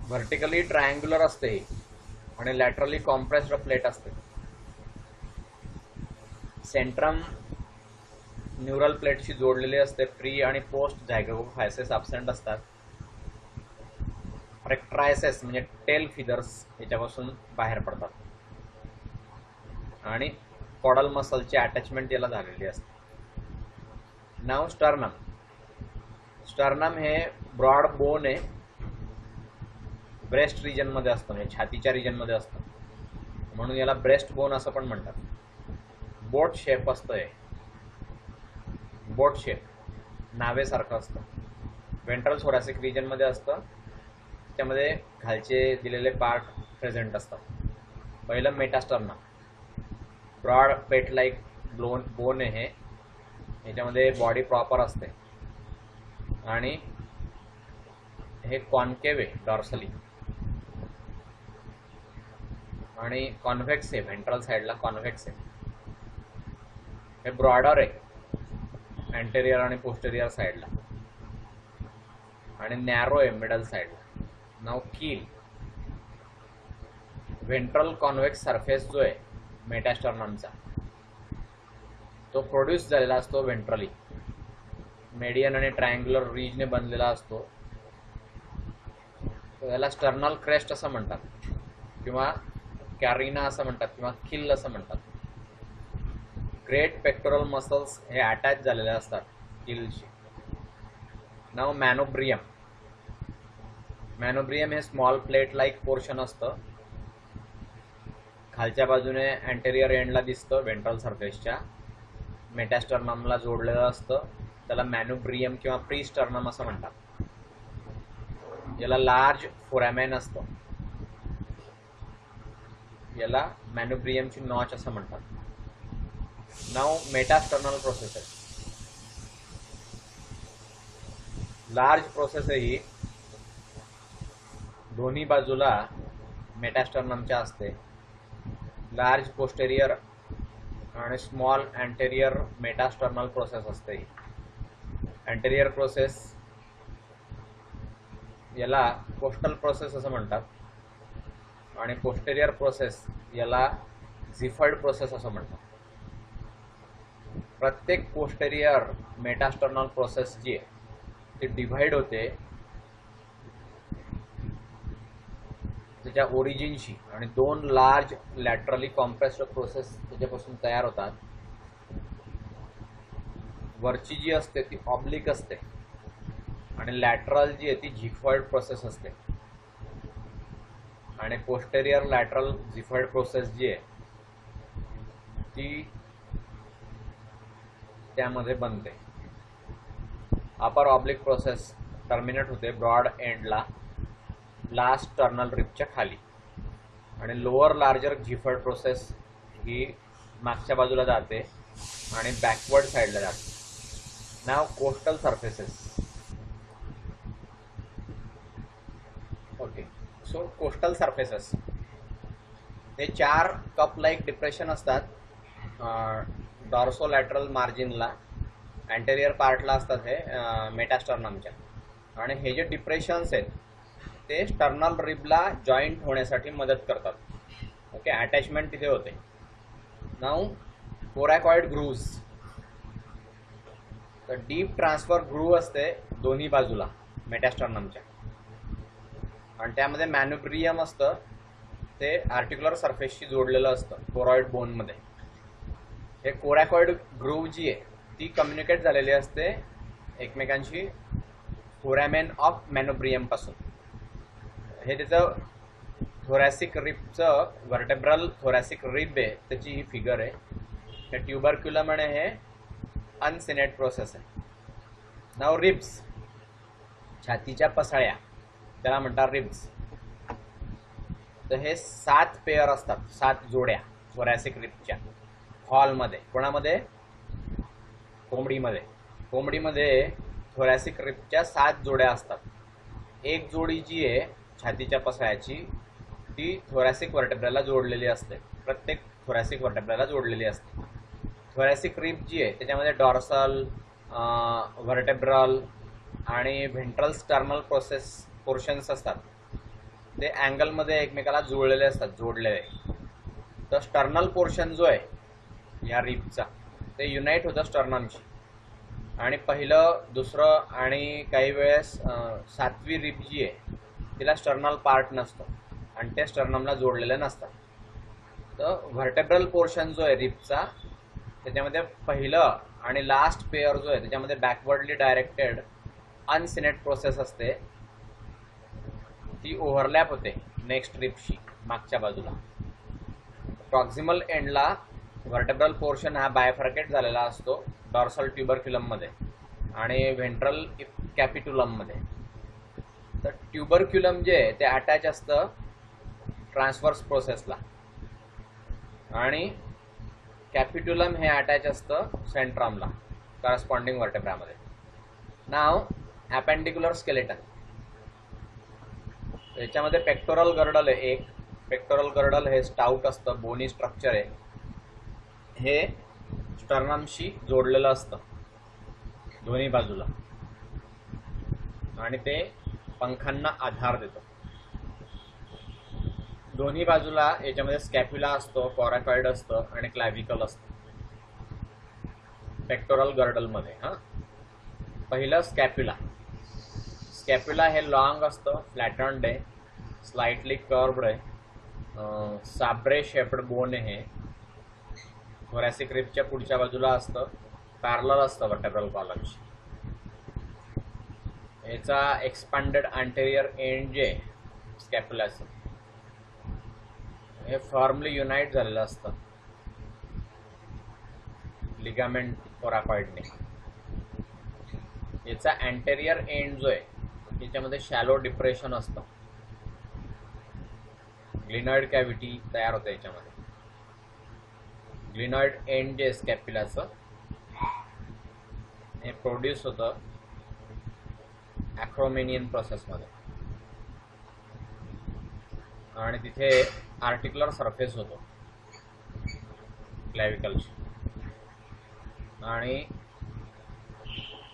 व्हर्टिकली ट्रायंग्युलर असते ही आणि लॅटरली कॉम्प्रेस्ड प्लेट असते. सेंट्रम न्यूरल प्लेटशी जोडलेली असते. प्री आणि पोस्ट झायगोफायसेस ॲब्सेंट असतात. रेक्ट्रायसेस म्हणजे टेल फिदर्स याच्यापासून बाहेर पडतात आणि कॉडल मसलची अटॅचमेंट याला झालेली असते. नाव स्टर्नम. स्टर्नम हे ब्रॉड बोन आहे, ब्रेस्ट रिजनमध्ये असतं, म्हणजे छातीच्या रिजनमध्ये असतं, म्हणून याला ब्रेस्ट बोन असं पण म्हणतात. बोट शेप असतं हे, बोट शेप नावेसारखं असतं. वेंट्रल थोरॅसिक रिजनमध्ये असतं. त्यामध्ये खालचे दिलेले पार्ट प्रेझेंट असतात. पहिलं मेटास्टर्नम, ब्रॉड पेट लाईक बोन आहे हे. याच्यामध्ये बॉडी प्रॉपर असते आणि हे कॉन्केव्ह आहे डॉर्सली आणि कॉन्व्हेक्स आहे, व्हेंट्रल साईडला कॉन्व्हेक्स आहे. हे ब्रॉडर आहे अँटेरियर आणि पोस्टेरियर साईडला आणि नॅरो आहे मिडल साईडला. नाव कील. व्हेंट्रल कॉन्व्हेक्स सरफेस जो आहे मेटास्टर्नमचा तो प्रोड्यूस झालेला असतो व्हेंट्रली. मेडियन आणि ट्रायंग्युलर रिजने बनलेला असतो. याला स्टर्नल क्रेस्ट असं म्हणतात किंवा कॅरिना असं म्हणतात किंवा किल असं म्हणतात. ग्रेट पेक्टोरल मसल्स हे अटॅच झालेले असतात किलशी. नाव मॅनोब्रियम. मॅनोब्रियम हे स्मॉल प्लेट लाईक पोर्शन असतं. खालच्या बाजूने अँटेरियर एंडला दिसतं व्हेंट्रल सरफेसच्या. मेटास्टर्नमला जोडलेलं असतं. त्याला मॅनोब्रियम किंवा प्रीस्टर्नम असं म्हणतात. याला लार्ज फोरॅमेन असतं. याला मॅनोब्रियमची नॉच असं म्हणतात. नाव मेटास्टर्नल प्रोसेस आहे. लार्ज प्रोसेस ही दोन्ही बाजूला मेटास्टर्नमच्या असते. लार्ज पोस्टेरियर आणि स्मॉल अँटेरियर मेटास्टर्नल प्रोसेस असते. अँटेरियर प्रोसेस याला कोस्टल प्रोसेस असं म्हणतात आणि पोस्टेरियर प्रोसेस याला झिफर्ड प्रोसेस असं म्हणतात. प्रत्येक पोस्टेरियर मेटास्टर्नल प्रोसेस जी आहे ती डिव्हाइड होते त्याच्या ओरिजिनशी आणि 2 लार्ज लॅटरली कॉम्प्रेस्ड प्रोसेस त्याच्यापासून तयार होतात. वरची जी असते ती ऑब्लिक असते आणि लॅटरल जी आहे ती झिफर्ड प्रोसेस असते आणि पोस्टेरियर लॅटरल झिफर्ड प्रोसेस जी आहे ती त्यामध्ये बनते. अपर ऑब्लिक प्रोसेस टर्मिनेट होते ब्रॉड एंडला लास्ट टर्नल रिपच्या खाली आणि लोअर लार्जर झिफर्ड प्रोसेस ही मागच्या बाजूला जाते आणि बॅकवर्ड साईडला जाते. नाव costal surfaces. Okay, so costal surfaces हे 4 कप लाईक डिप्रेशन असतात डॉर्सोलॅटरल मार्जिनला. अँटेरियर पार्टला असतात हे मेटास्टर्नमच्या. आणि हे जे डिप्रेशन्स आहेत ते स्टर्नल रिबला जॉईंट होण्यासाठी मदत करतात. ओके, अटॅचमेंट तिथे होते. नाव कोरॅकॉइड ग्रूव्ज. तर डीप ट्रान्सफर ग्रूव्ह असते दोन्ही बाजूला मेटास्टर्नमच्या, आणि त्यामध्ये मॅन्युब्रियम असतं, ते आर्टिक्युलर सरफेसशी जोडलेलं असतं कोरॉइड बोनमध्ये. हे कोरॅकॉइड ग्रूव्ह जी आहे ती कम्युनिकेट झालेली असते एकमेकांशी फोरॅमेन ऑफ मॅन्युब्रियम पासून. हे त्याचं थोरॅसिक रिबचं व्हर्टेब्रल थोरॅसिक रिब आहे, त्याची ही फिगर आहे. हे ट्युबरक्युलम आणि हे अनसिनेट प्रोसेस आहे. नाव रिब्स, छातीच्या पसाळ्या त्याला म्हणतात रिब्स. तर हे 7 पेअर असतात, 7 जोड्या थोरॅसिक रिबच्या हॉलमध्ये. कोणामध्ये? कोंबडीमध्ये. कोंबडीमध्ये थोरॅसिक रिबच्या 7 जोड्या असतात. एक जोडी जी आहे छातीच्या पसाळ्याची ती थोरॅसिक व्हर्टेब्राला जोडलेली असते, प्रत्येक थोरॅसिक व्हर्टेब्राला जोडलेली असते. थोरॅसिक रिब जी आहे त्याच्यामध्ये डॉर्सल, व्हर्टेब्रल आणि व्हेंट्रल स्टर्नल पोर्शन्स असतात. ते अँगलमध्ये एकमेकाला जुळलेले असतात, जोडलेले. तर स्टर्नल पोर्शन जो आहे या रिबचा ते युनाईट होतं स्टर्नमशी, आणि पहिलं, दुसरं आणि काही वेळेस 7वी रिब जी आहे तिला स्टर्नल पार्ट नसतो आणि ते स्टर्नमला जोडलेले नसतात. तर व्हर्टेब्रल पोर्शन जो आहे रिबचा त्याच्यामध्ये पहिलं आणि लास्ट पेअर जो आहे त्याच्यामध्ये बॅकवर्डली डायरेक्टेड अनसिनेट प्रोसेस असते, ती ओव्हरलॅप होते नेक्स्ट रिबशी मागच्या बाजूला. प्रॉक्सिमल एंडला व्हर्टेब्रल पोर्शन हा बायफर्केट झालेला असतो डॉर्सल ट्युबरक्युलममध्ये आणि व्हेंट्रल कॅपिट्युलममध्ये. तर ट्युबरक्युलम जे आहे ते अटॅच असतं ट्रान्सव्हर्स प्रोसेसला आणि कॅपिट्युलम हे अटॅच असतं सेंट्रमला करस्पॉन्डिंग व्हर्टेब्रामध्ये. नाव अपेंडिक्युलर स्केलेटन. याच्यामध्ये पेक्टोरल गर्डल आहे एक. पेक्टोरल गर्डल हे स्टाउट असतं, बोनी स्ट्रक्चर आहे. हे स्टर्नमशी जोडलेलं असतं दोन्ही बाजूला आणि ते पंखांना आधार देतं. दोन्ही बाजूला याच्यामध्ये स्कॅप्युला असतो, कोरॅकॉइड असतं आणि क्लॅव्हिकल असतं पेक्टोरल गर्डलमध्ये. पहिलं स्कॅप्युला. स्कॅप्युला हे लॉंग असतं, फ्लॅटन्ड आहे, स्लाइटली कर्व्ड आहे, साब्रे शेप्ड बोन आहे. थोरॅसिक रिबच्या पुढच्या बाजूला असतं, पॅरलल असतं व्हर्टेब्रल कॉलमशी. याचा एक्सपांडेड अँटेरियर एंड जे स्कॅप्युलाचं हे फॉर्मली युनाईट झालेलं असतं लिगामेंट कोरॅकॉइडने. याचा अँटेरियर एंड जो आहे याच्यामध्ये शॅलो डिप्रेशन असतं, ग्लिनॉइड कॅव्हिटी तयार होतं याच्यामध्ये. ग्लिनॉइड एंड जे स्कॅप्युलाचं हे प्रोड्यूस होतं ॲक्रोमेनियन प्रोसेसमध्ये आणि तिथे आर्टिक्युलर सरफेस होतो क्लॅव्हिकलची आणि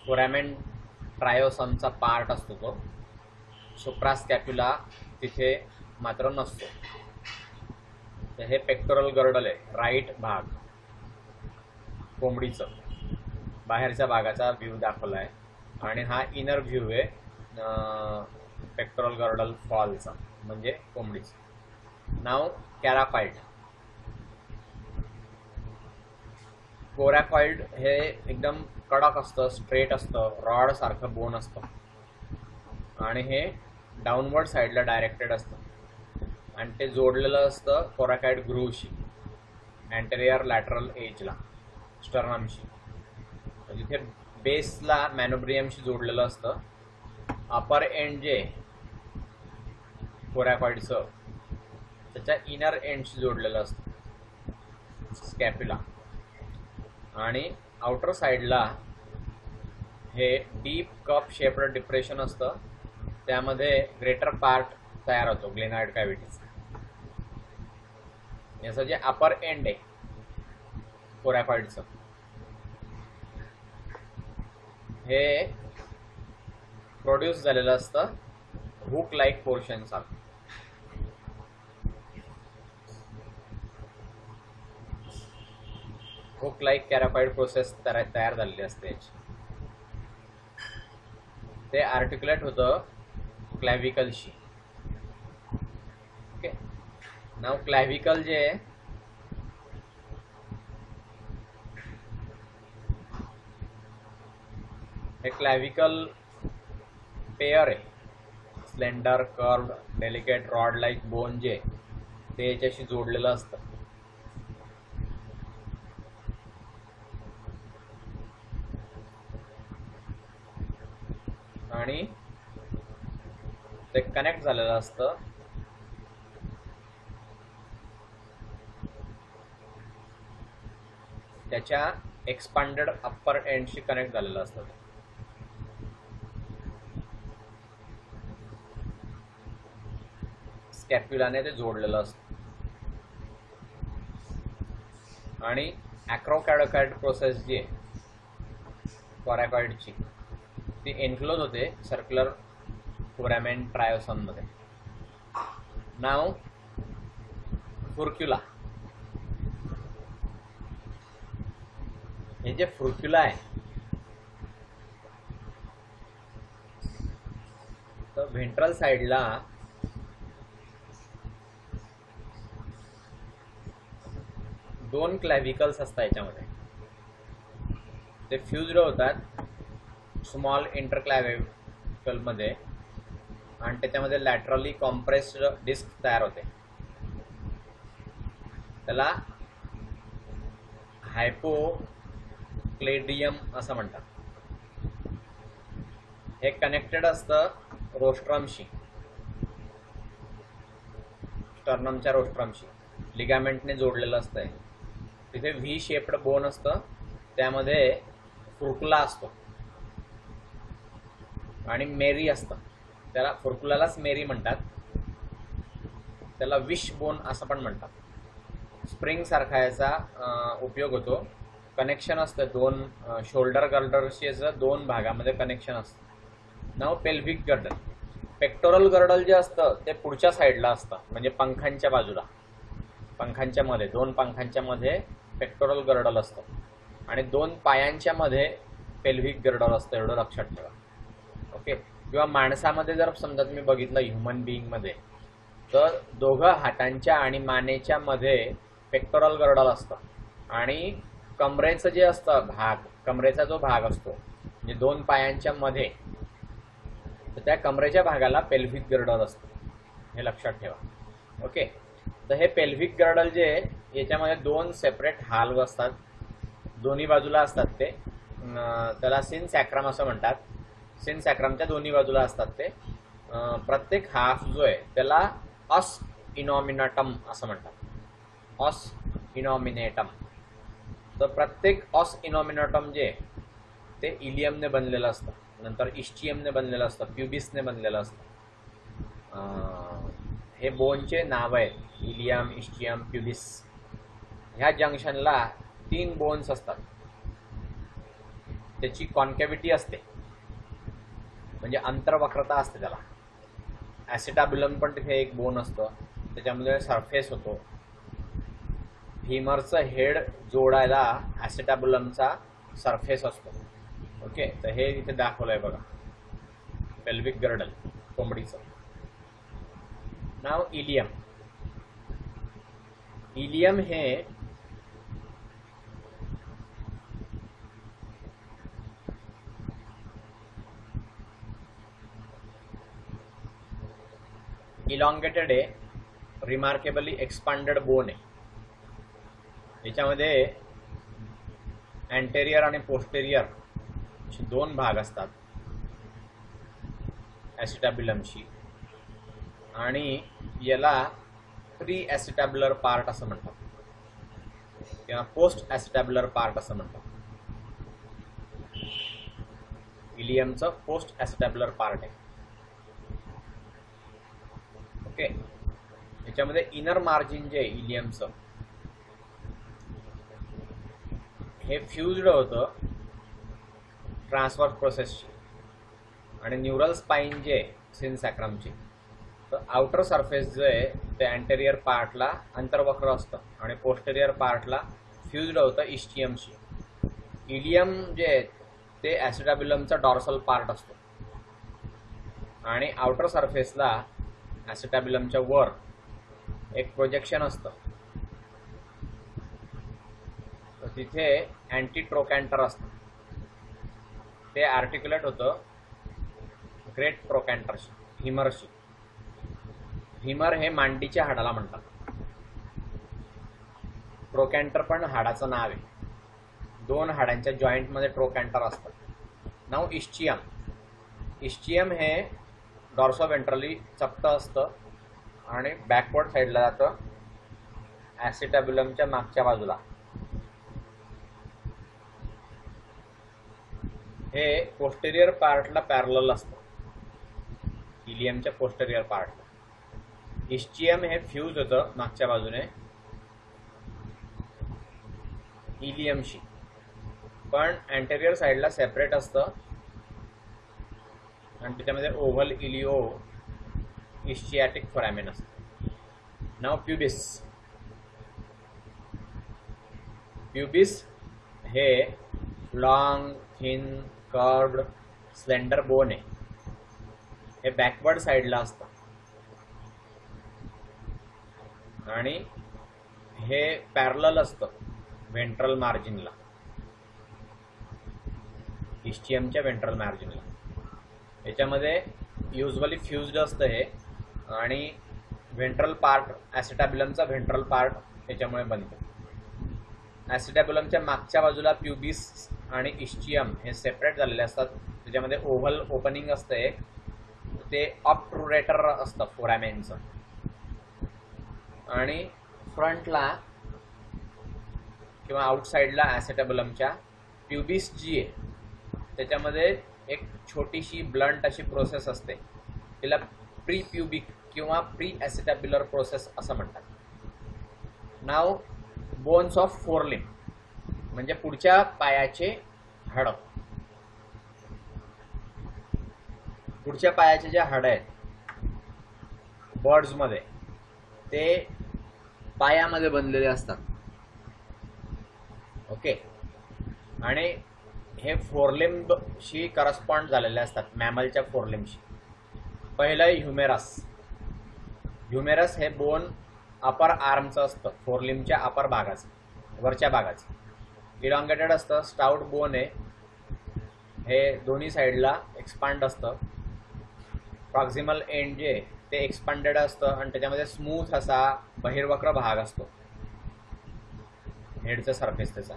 फोरॅमेन ट्रायोसमचा पार्ट असतो तो. सुप्रास्कॅप्युला तिथे मात्र नसतो. तर हे पेक्टोरल गर्डल आहे, राईट भाग कोंबडीचं बाहेरच्या भागाचा व्ह्यू दाखवला आहे आणि हा इनर व्ह्यू आहे पेक्टोरल गर्डल फॉलचा म्हणजे कोंबडीचं. नाव कॅराकॉइड. कोरॅकॉइड हे एकदम कडक असतं, स्ट्रेट असतं, रॉड सारखं बोन असतं आणि हे डाऊनवर्ड साईडला डायरेक्टेड असतं आणि ते जोडलेलं असतं कोरॅकॉइड ग्रूव्हशी अँटेरियर लॅटरल एजला स्टर्नमशी. जिथे बेसला मॅनोब्रियमशी जोडलेलं असतं. अपर एंड जे कोरॅकॉइडचं त्याच्या इनर एंडशी जोडलेलं असतं स्कॅप्युला आणि आउटर साईडला हे डीप कप शेप्ड डिप्रेशन असतं, त्यामध्ये ग्रेटर पार्ट तयार होतो ग्लिनॉइड कॅव्हिटीचा. याचं जे अपर एंड आहे कोरॅकॉइडचं हे प्रोड्यूस झालेलं असतं हुक लाईक पोर्शन सारखं. हुक लाईक कॅराकॉइड प्रोसेस तयार झालेली असते याची. ते आर्टिक्युलेट होतं क्लॅव्हिकलशी. ओके, नाव क्लॅव्हिकल जे आहे हे क्लॅव्हिकल पेयर आहे. Slender, curved, delicate rod like bone जे ते याच्याशी जोडलेलं असतं. आणि ते कनेक्ट झालेलं असतं त्याच्या एक्सपांडेड अप्पर एंडशी कनेक्ट झालेलं असतं. स्कॅप्युलाने ते जोडलेलं असतं. आणि ॲक्रोकॅडोकॉइड प्रोसेस जी आहे कॉरॅकॉइडची ती एन्क्लोज होते सर्क्युलर फोरॅमेन ट्रायोसोममध्ये. नाव फुर्क्युला. हे जे फुर्क्युला आहे तर व्हेंट्रल साईडला दोन क्लॅव्हिकल्स असतात. याच्यामध्ये ते फ्युज्ड होतात स्मॉल इंटरक्लॅव्हिकल मध्ये आणि त्याच्यामध्ये लॅटरली कॉम्प्रेस्ड डिस्क तयार होते. त्याला हायपोक्लेडियम असं म्हणतात. हे कनेक्टेड असतं रोस्ट्रमशी, स्टर्नमच्या रोस्ट्रमशी लिगामेंटने जोडलेलं असतंय. तिथे व्ही शेप्ड बोन असतं, त्यामध्ये फुर्कुला असतो आणि मेरी असतं. त्याला फुर्कुलालाच मेरी म्हणतात. त्याला विश बोन असं पण म्हणतात. स्प्रिंग सारखा याचा उपयोग होतो. कनेक्शन असतं दोन शोल्डर गर्डरचे दोन भागामध्ये कनेक्शन असतं. नाव पेल्व्हिक गर्डल. पेक्टोरल गर्डल जे असतं ते पुढच्या साईडला असतं, म्हणजे पंखांच्या बाजूला, पंखांच्या मध्ये, दोन पंखांच्या मध्ये पेक्टोरल गर्डल असतं आणि दोन पायांच्या मध्ये पेल्व्हिक गर्डल असतं. एवढं लक्षात ठेवा. ओके, किंवा माणसामध्ये जर समजा तुम्ही बघितलं ह्युमन बिईंगमध्ये तर दोघं हातांच्या आणि मानेच्या मध्ये पेक्टोरल गर्डल असतं आणि कमरेचं जे असतं भाग, कमरेचा जो भाग असतो म्हणजे दोन पायांच्या मध्ये, तर त्या कमरेच्या भागाला पेल्व्हिक गर्डल असतं. हे लक्षात ठेवा. ओके, तर हे पेल्व्हिक गर्डल जे याच्यामध्ये दोन सेपरेट हाल्व असतात, दोन्ही बाजूला असतात. ते त्याला सिन सॅक्रम असं म्हणतात. सिन सॅक्रमच्या दोन्ही बाजूला असतात ते. प्रत्येक हाफ जो आहे त्याला ऑस इनॉमिनेटम असं म्हणतात. ऑस इनॉमिनेटम. तर प्रत्येक ऑस इनॉमिनेटम जे ते इलियमने बनलेलं असतं, नंतर इस्चियमने बनलेलं असतं, प्युबिसने बनलेलं असतं. हे बोनचे नाव आहेत, इलियम, इस्चियम, प्युबिस. ह्या जंक्शनला 3 बोन्स असतात. त्याची कॉन्कॅव्हिटी असते, म्हणजे अंतर्वक्रता असते त्याला. ॲसिटाब्युलम पण तिथे एक बोन असतं, त्याच्यामध्ये सरफेस होतो. फिमरचं हेड जोडायला ॲसिटाब्युलमचा सरफेस असतो. ओके, तर हे इथे दाखवलंय बघा, पेल्व्हिक गर्डल कोंबडीचं. नाव इलियम. इलियम हे इलॉंगेटेड आहे, रिमार्केबली एक्सपांडेड बोन आहे. याच्यामध्ये अँटेरियर आणि पोस्टेरियर असे दोन भाग असतात ॲसिटाब्युलमशी, आणि याला प्री ॲसिटाब्युलर पार्ट असं म्हणतात किंवा पोस्ट ॲसिटाब्युलर पार्ट असं म्हणतात. इलियमचं पोस्ट ॲसिटाब्युलर पार्ट आहे. ओके, याच्यामध्ये इनर मार्जिन जे इलियमचं हे फ्युज्ड होतं ट्रान्सवर्स प्रोसेसची, आणि न्यूरल स्पाइन जे सिन सॅक्रमची, तर आउटर सरफेस जे आहे ते अँटेरियर पार्टला अंतर्वक्र असतं आणि पोस्टेरियर पार्टला फ्युज्ड होतं इस्चियमशी. इलियम जे आहे ते ॲसिटाब्युलमचा डॉर्सल पार्ट असतो. आणि आउटर सरफेसला ॲसिटॅब्युलमच्या वर एक प्रोजेक्शन असतं. तर तिथे अँटी ट्रोकॅन्टर असतं. ते आर्टिक्युलेट होतं ग्रेट ट्रोकॅन्टरशी, हीमरशी. हीमर हे मांडीच्या हाडाला म्हणतात. ट्रोकॅन्टर पण हाडाचं नाव आहे. 2 हाडांच्या जॉईंटमध्ये ट्रोकॅन्टर असतं. नाव इस्चियम. इस्चियम हे डॉर्सोव्हेंट्रली चपटं असतं आणि बॅकवर्ड साईडला जातं ॲसिटॅब्युलमच्या मागच्या बाजूला. हे पोस्टेरियर पार्टला पॅरलल असतं, इलियमच्या पोस्टेरियर पार्टला. इस्चियम हे फ्यूज होतं मागच्या बाजूने इलियमशी, पण अँटेरियर साईडला सेपरेट असतं आणि त्याच्यामध्ये ओव्हल इलिओ इस्चियाटिक फोरॅमेन असतं. नाव प्युबिस. प्युबिस हे long, thin, curved, slender bone आहे. हे बॅकवर्ड साईडला असतं आणि हे पॅरलल असतं व्हेंट्रल मार्जिनला, इस्चियमच्या व्हेंट्रल मार्जिनला. याच्यामध्ये युजली फ्यूज्ड असतं हे, आणि व्हेंट्रल पार्ट, ॲसिटॅब्युलमचा व्हेंट्रल पार्ट याच्यामुळे बनतो. ॲसिटॅब्युलमच्या मागच्या बाजूला प्युबिस आणि इस्चियम हे सेपरेट झालेले असतात. त्याच्यामध्ये ओव्हल ओपनिंग असतं एक, ते ऑब्ट्रुरेटर असतं फोरॅमेनचं. आणि फ्रंटला किंवा आउटसाईडला ॲसिटॅब्युलमच्या प्युबिस जी आहे त्याच्यामध्ये एक छोटीशी ब्लंट अशी प्रोसेस असते. तिला प्री प्युबिक किंवा प्री ॲसिटॅब्युलर प्रोसेस असं म्हणतात. नाव बोन्स ऑफ फोरलिम म्हणजे पुढच्या पायाचे हाडं. पुढच्या पायाचे जे हाडं आहेत बर्ड्समध्ये ते पायामध्ये बनलेले असतात. ओके. आणि हे फोरलिम्बशी करस्पॉन्ड झालेले असतात, मॅमलच्या फोरलिम्बशी. पहिलं ह्युमेरस. ह्युमेरस हे बोन अपर आर्मचं असतं, फोरलिम्बच्या अपर भागाचं, वरच्या भागाचं. इलॉंगेटेड असतं, स्टाउट बोन आहे. हे दोन्ही साईडला एक्सपांड असतं. प्रॉक्सिमल एंड जे ते एक्सपांडेड असतं आणि त्याच्यामध्ये स्मूथ असा बहिर्वक्र भाग असतो हेडचा सरफेस त्याचा.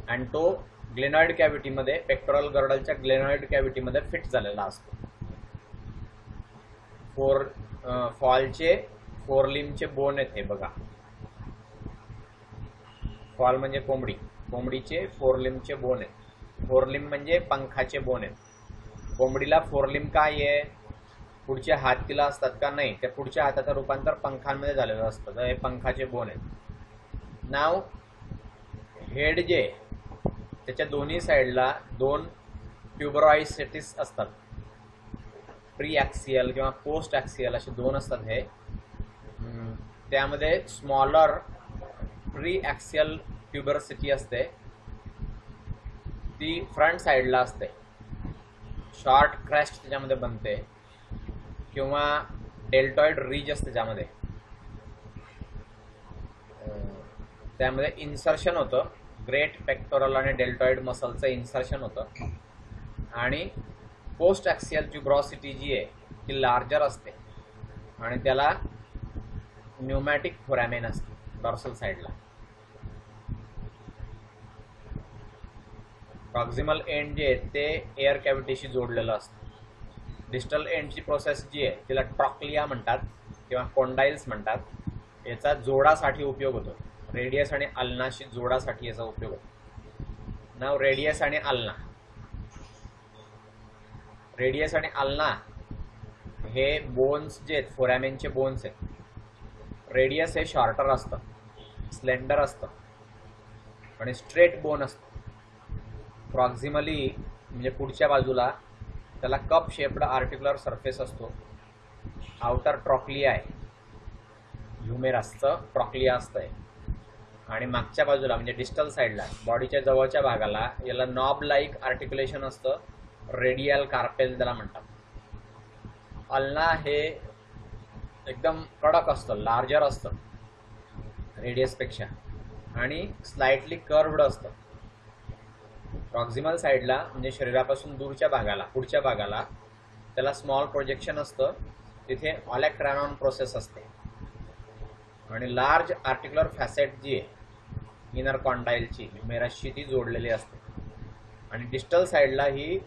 आणि तो ग्लेनॉइड कॅव्हिटीमध्ये, पेक्टोरल गर्डलच्या ग्लेनॉइड कॅव्हिटीमध्ये फिट झालेला असतो. फॉलचे फोरलिमचे बोन आहेत हे बघा. फॉल म्हणजे कोंबडी, कोंबडीचे फोरलिमचे बोन आहेत. फोरलिम म्हणजे पंखाचे बोन आहेत. कोंबडीला फोरलिम काय आहे? पुढचे हात तिला असतात का? नाही, त्या पुढच्या हाताचं रूपांतर पंखांमध्ये झालेलं असतं, तर हे पंखाचे बोन आहेत. नाव हेड जे त्याच्या दोन्ही साईडला 2 ट्युबरॉइसेटिस असतात. प्री ॲक्सियल किंवा पोस्ट ॲक्सियल असे 2 असतात हे. त्यामध्ये स्मॉलर प्री ॲक्सियल ट्युबरसिटी असते, ती फ्रंट साईडला असते. शॉर्ट क्रॅस्ट त्याच्यामध्ये बनते किंवा डेल्टॉइड रिज असते ज्यामध्ये. त्यामध्ये इन्सर्शन होतं, ग्रेट पेक्टोरल आणि डेल्टॉइड मसलचं इन्सर्शन होतं. आणि पोस्ट ॲक्सियल ट्युब्रॉसिटी जी आहे ती लार्जर असते आणि त्याला न्यूमॅटिक फोरॅमेन असते डॉर्सल साईडला. प्रॉक्सिमल एंड जे आहे ते एअर कॅव्हिटीशी जोडलेलं असतं. डिस्टल एंडची प्रोसेस जी आहे तिला ट्रॉक्लिया म्हणतात किंवा कोंडाइल्स म्हणतात. याचा जोडासाठी उपयोग होतो, रेडियस आणि अल्नाशी जोडासाठी याचा उपयोग होतो. नाव रेडियस आणि अल्ना. रेडियस आणि अल्ना हे बोन्स जे आहेत फोरॅमेनचे बोन्स आहेत. रेडियस हे शॉर्टर असतं, स्लेंडर असतं आणि स्ट्रेट बोन असतं. प्रॉक्सिमली म्हणजे पुढच्या बाजूला त्याला कप शेप्ड आर्टिक्युलर सरफेस असतो. आउटर ट्रॉक्लिया आहे, ह्युमेरसचं ट्रॉक्लिया असतंय. आणि मागच्या बाजूला म्हणजे डिस्टल साईडला बॉडीच्या जवळच्या भागाला याला नॉब लाईक आर्टिक्युलेशन असतं, रेडियल कार्पेल त्याला म्हणतात. अल्ना हे एकदम कडक असतं, लार्जर असतं रेडियसपेक्षा आणि स्लाइटली कर्व्ड असतं. प्रॉक्सिमल साईडला म्हणजे शरीरापासून दूरच्या भागाला, पुढच्या भागाला त्याला स्मॉल प्रोजेक्शन असतं, तिथे ऑलेक्ट्रॅनॉन प्रोसेस असते. आणि लार्ज आर्टिक्युलर फॅसेट जी आहे इनर कॉन्डाइलची मेरसशी ती जोडलेली असते. आणि डिस्टल साईडला ही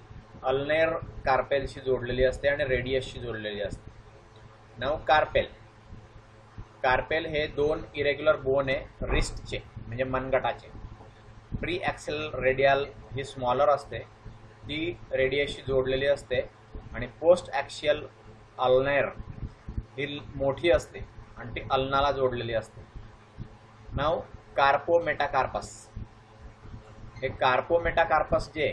अल्नेर कार्पेलशी जोडलेली असते आणि रेडियसशी जोडलेली असते. नाव कार्पेल. कार्पेल हे 2 इरेग्युलर बोन आहे रिस्टचे म्हणजे मनगटाचे. प्री ॲक्सिल रेडियल ही स्मॉलर असते, ती रेडियसशी जोडलेली असते. आणि पोस्ट ॲक्सियल अल्नेर ही मोठी असते आणि ती अल्नाला जोडलेली असते. नाव कार्पोमेटाकार्पस. हे कार्पोमेटाकार्पस जे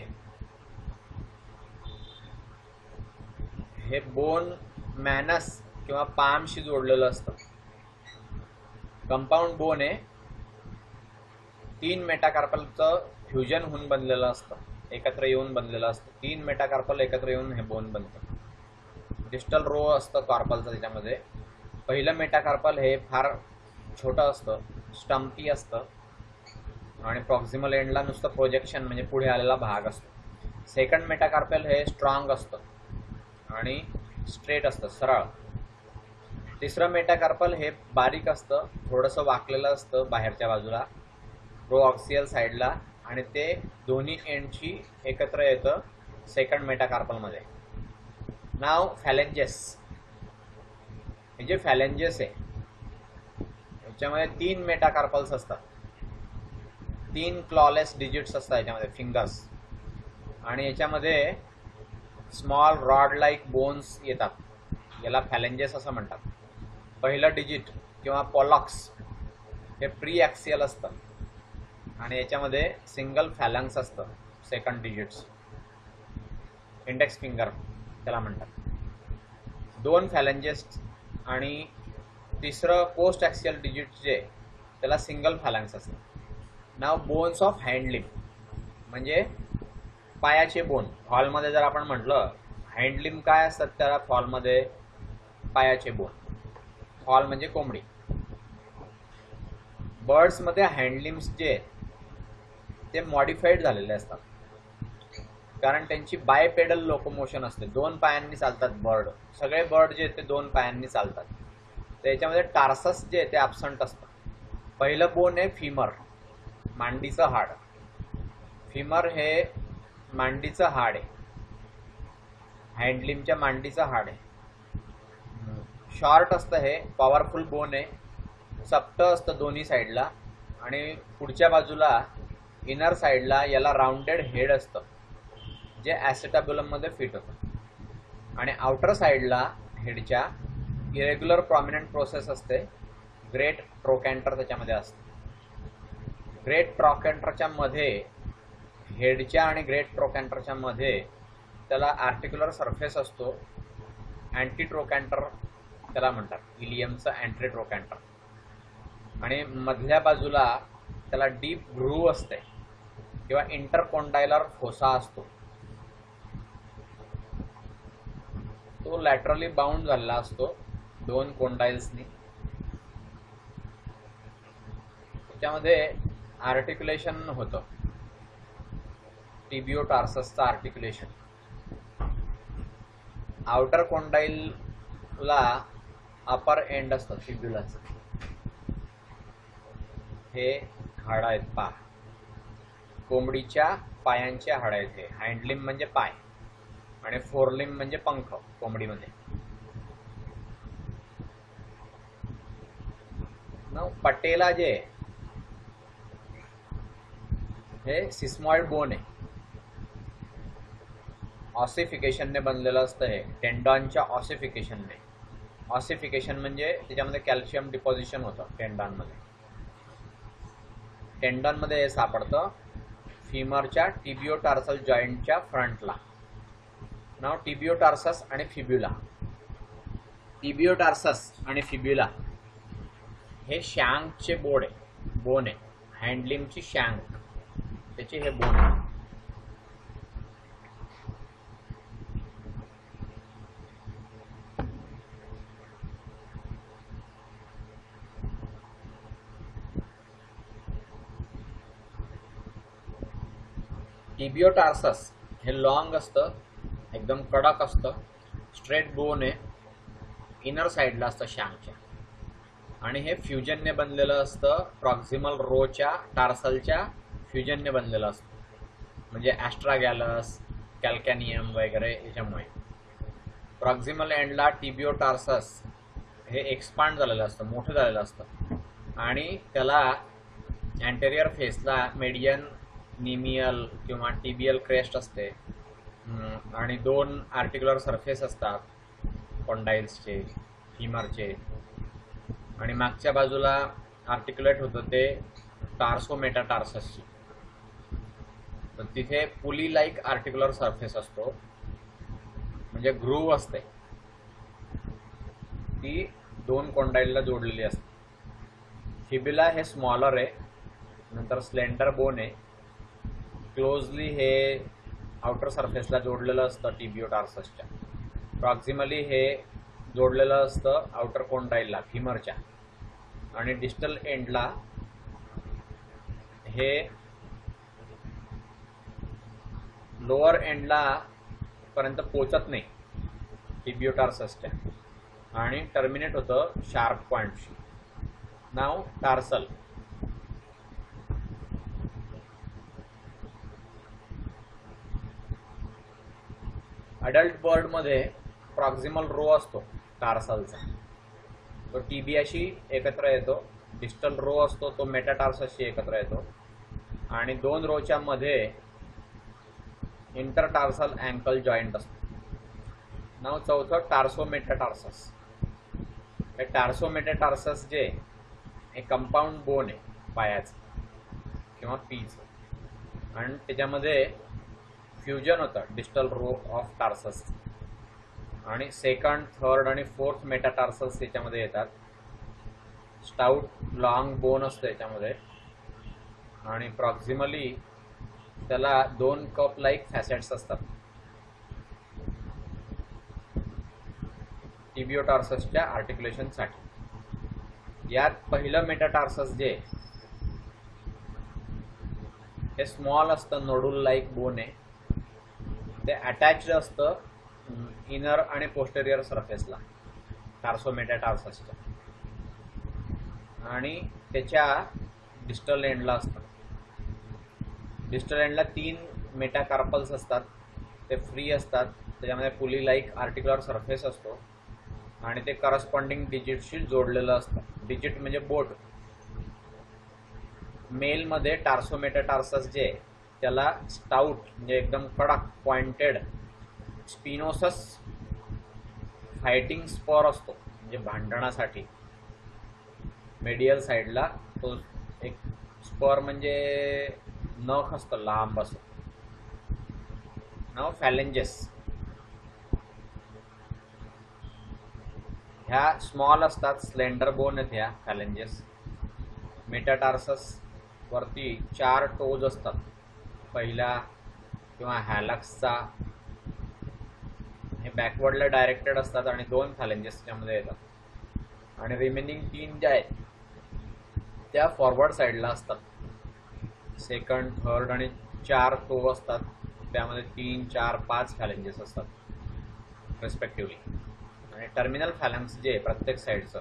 हे बोन मॅनस किंवा पामशी जोडलेलं असतं. कंपाऊंड बोन आहे, 3 मेटाकार्पलचं फ्युजन होऊन बनलेलं असतं, एकत्र येऊन बनलेलं असतं. 3 मेटाकार्पल एकत्र येऊन हे बोन बनतं. डिस्टल रो असतं कार्पलचं. त्याच्यामध्ये पहिलं मेटाकार्पल हे फार छोटं असतं, स्टम्पी असतं आणि प्रॉक्सिमल एंडला नुसतं प्रोजेक्शन म्हणजे पुढे आलेला भाग असतो. सेकंड मेटाकार्पल हे स्ट्रॉंग असतं आणि स्ट्रेट असतं, सरळ. तिसरं मेटाकार्पल हे बारीक असतं, थोडंसं वाकलेलं असतं बाहेरच्या बाजूला प्रोऑक्सियल साईडला आणि ते दोन्ही एंडची एकत्र येतं सेकंड मेटाकार्पलमध्ये. नाव फॅलेंजेस. हे जे फॅलेंजेस आहे याच्यामध्ये 3 मेटाकार्पल्स असतात, 3 क्लॉलेस डिजिट्स असतात याच्यामध्ये, फिंगर्स. आणि याच्यामध्ये स्मॉल रॉड लाईक बोन्स येतात, याला फॅलेंजेस असं म्हणतात. पहिलं डिजिट किंवा पॉलॉक्स हे प्री ॲक्सियल असतं आणि याच्यामध्ये सिंगल फॅलंक्स असतं, सेकंड डिजिट्स. इंडेक्स फिंगर त्याला म्हणतात. 2 फॅलेंजेस आणि तिसरं पोस्ट ॲक्सियल डिजिट जे त्याला सिंगल फॅलंक्स असतं. नाव बोन्स ऑफ हँडलिम म्हणजे पायाचे बोन. फॉलमध्ये जर आपण म्हटलं हँडलिम काय असतात त्याला फॉलमध्ये, पायाचे बोन. फॉल म्हणजे कोंबडी. बर्ड्समध्ये हँडलिम्स जे ते मॉडिफाईड झालेले असतात, कारण त्यांची बायपेडल लोकोमोशन असते, 2 पायांनी चालतात बर्ड. सगळे बर्ड जे ते 2 पायांनी चालतात. त्याच्यामध्ये टार्सस जे ते ॲब्संट असतं. पहिलं बोन आहे फिमर, मांडीचं हाड. फिमर हे मांडीचं हाड आहे, हँडलिमच्या मांडीचं हाड आहे. शॉर्ट असतं, हे पॉवरफुल बोन आहे. चपटं असतं दोन्ही साईडला आणि पुढच्या बाजूला इनर साईडला याला राऊंडेड हेड असतं जे ॲसेटाब्युलममध्ये फिट होतं. आणि आउटर साईडला हेडच्या इरेग्युलर प्रॉमिनंट प्रोसेस असते, ग्रेट ट्रोकॅन्टर त्याच्यामध्ये असते. ग्रेट ट्रोकॅन्टरच्या मध्ये, हेडच्या आणि ग्रेट ट्रोकॅन्टरच्या मध्ये त्याला आर्टिक्युलर सरफेस असतो, अँटी ट्रोकॅन्टर त्याला म्हणतात, इलियमचं अँटी ट्रोकॅन्टर. आणि मधल्या बाजूला त्याला डीप ग्रूव्ह असते किंवा इंटरकोंडायलर फोसा असतो, तो लॅटरली बाउंड झालेला असतो 2 कोंडाइल्सनी. त्याच्यामध्ये आर्टिक्युलेशन होतं, टिबिओटार्ससचं आर्टिक्युलेशन. आउटर कोंडाइलला अपर एंड असतं फिब्युलाचं. हे हाड आहेत पा, कोंबडीच्या पायांचे हाड आहेत हे. हँडलिम म्हणजे पाय आणि फोरलिम म्हणजे पंख कोंबडीमध्ये. पटेला जे हे सिस्मॉइड बोन आहे, ऑसिफिकेशनने बनलेलं असतं. हे टेंडॉनच्या ऑसिफिकेशनने. ऑसिफिकेशन म्हणजे त्याच्यामध्ये कॅल्शियम डिपॉझिशन होतं टेंडॉनमध्ये. टेंडॉनमध्ये हे सापडतं फिमरच्या टिबिओटार्सल जॉईंटच्या फ्रंटला. नाव टिबिओटार्सस आणि फिब्युला. टिबिओटार्सस आणि फिब्युला हे शँकचे बोन आहे. हँडलिमची शँक त्याचे हे बोन आहे. टिबिओटार्सस हे लॉंग असतं, एकदम कडक असतं, स्ट्रेट बोन आहे, इनर साईडला असतं शँकच्या, आणि हे फ्युजनने बनलेलं असतं, प्रॉक्सिमल रोच्या टार्सलच्या फ्युजनने बनलेलं असतं, म्हणजे ॲस्ट्रागॅलस, कॅल्कॅनियम वगैरे याच्यामुळे. प्रॉक्सिमल एंडला टिबिओटार्सस हे एक्सपांड झालेलं असतं, मोठं झालेलं असतं, आणि त्याला अँटेरियर फेसला मेडियन निमियल किंवा टिबियल क्रेस्ट असते, आणि 2 आर्टिक्युलर सरफेस असतात, कॉन्डाइल्सचे, फिमरचे, आणि मागच्या बाजूला आर्टिक्युलेट होतं ते टार्सोमेटाटार्ससची. तर तिथे पुली लाईक आर्टिक्युलर सरफेस असतो, म्हणजे ग्रूव असते, ती 2 कॉन्डाइलला जोडलेली असते. फिब्युला हे स्मॉलर आहे, नंतर स्लेंडर बोन आहे, क्लोजली हे आउटर सरफेसला जोडलेलं असतं टिबिओटार्ससच्या. प्रॉक्सिमली हे जोडलेलं असतं आउटर कॉन्डाइलला, फिमरच्या, आणि डिस्टल एंडला हे लोअर एंडला पर्यंत पोचत नाही टिबिओटार्ससच्या, आणि टर्मिनेट होतं शार्प पॉइंटशी. नाव टार्सल. अडल्ट बर्डमध्ये प्रॉक्सिमल रो असतो टार्सलचा, तो टिबियाशी एकत्र येतो. डिस्टल रो असतो तो मेटाटार्ससशी एकत्र येतो, आणि 2 रोच्या मध्ये इंटरटार्सल अँकल जॉईंट असतो. नाव चौथं टार्सोमेटाटार्सस. हे टार्सोमेटाटार्सस जे हे कंपाऊंड बोन आहे पायाचं किंवा पीचं, आणि त्याच्यामध्ये फ्युजन होतं डिस्टल रो ऑफ टार्सस, आणि सेकंड, थर्ड आणि फोर्थ मेटाटार्सल्स याच्यामध्ये येतात. स्टाउट लॉंग बोन असतं याच्यामध्ये, आणि प्रॉक्सिमली त्याला 2 कप लाईक फॅसेट्स असतात टिबिओटार्ससच्या आर्टिक्युलेशनसाठी. यात पहिलं मेटाटार्सस जे हे स्मॉल असतं, नोडूल लाईक बोन आहे, ते अटॅच्ड असतं इनर आणि पोस्टेरियर सरफेसला टार्सोमेटाटार्ससच्या, आणि त्याच्या डिस्टल एंडला असतं. डिस्टल एंडला 3 मेटाकार्पल्स असतात, ते फ्री असतात, त्याच्यामध्ये पुली लाईक आर्टिक्युलर सरफेस असतो, आणि ते करस्पॉन्डिंग डिजिटशी जोडलेलं असतं. डिजिट म्हणजे बोट. मेलमध्ये टार्सोमेटाटार्सस जे त्याला स्टाउट म्हणजे एकदम कडक पॉइंटेड स्पिनोसस फायटिंग स्पर असतो, म्हणजे भांडणासाठी. मेडियल साईडला तो एक स्पर म्हणजे नख असतं लांब असं. नाव फॅलेंजेस. ह्या स्मॉल असतात, स्लेंडर बोन आहेत ह्या फॅलेंजेस. मेटाटार्सस वरती 4 टोज असतात, पहिला किंवा हॅलक्सचा, हे बॅकवर्डला डायरेक्टेड असतात, आणि 2 फॅलेंजेस त्यामध्ये येतात, आणि रिमेनिंग 3 ज्या आहेत त्या फॉरवर्ड साईडला असतात. सेकंड, थर्ड आणि 4 टो असतात, त्यामध्ये 3, 4, 5 फॅलेंजेस असतात रेस्पेक्टिव्हली, आणि टर्मिनल फॅलंक्स जे प्रत्येक साईडचं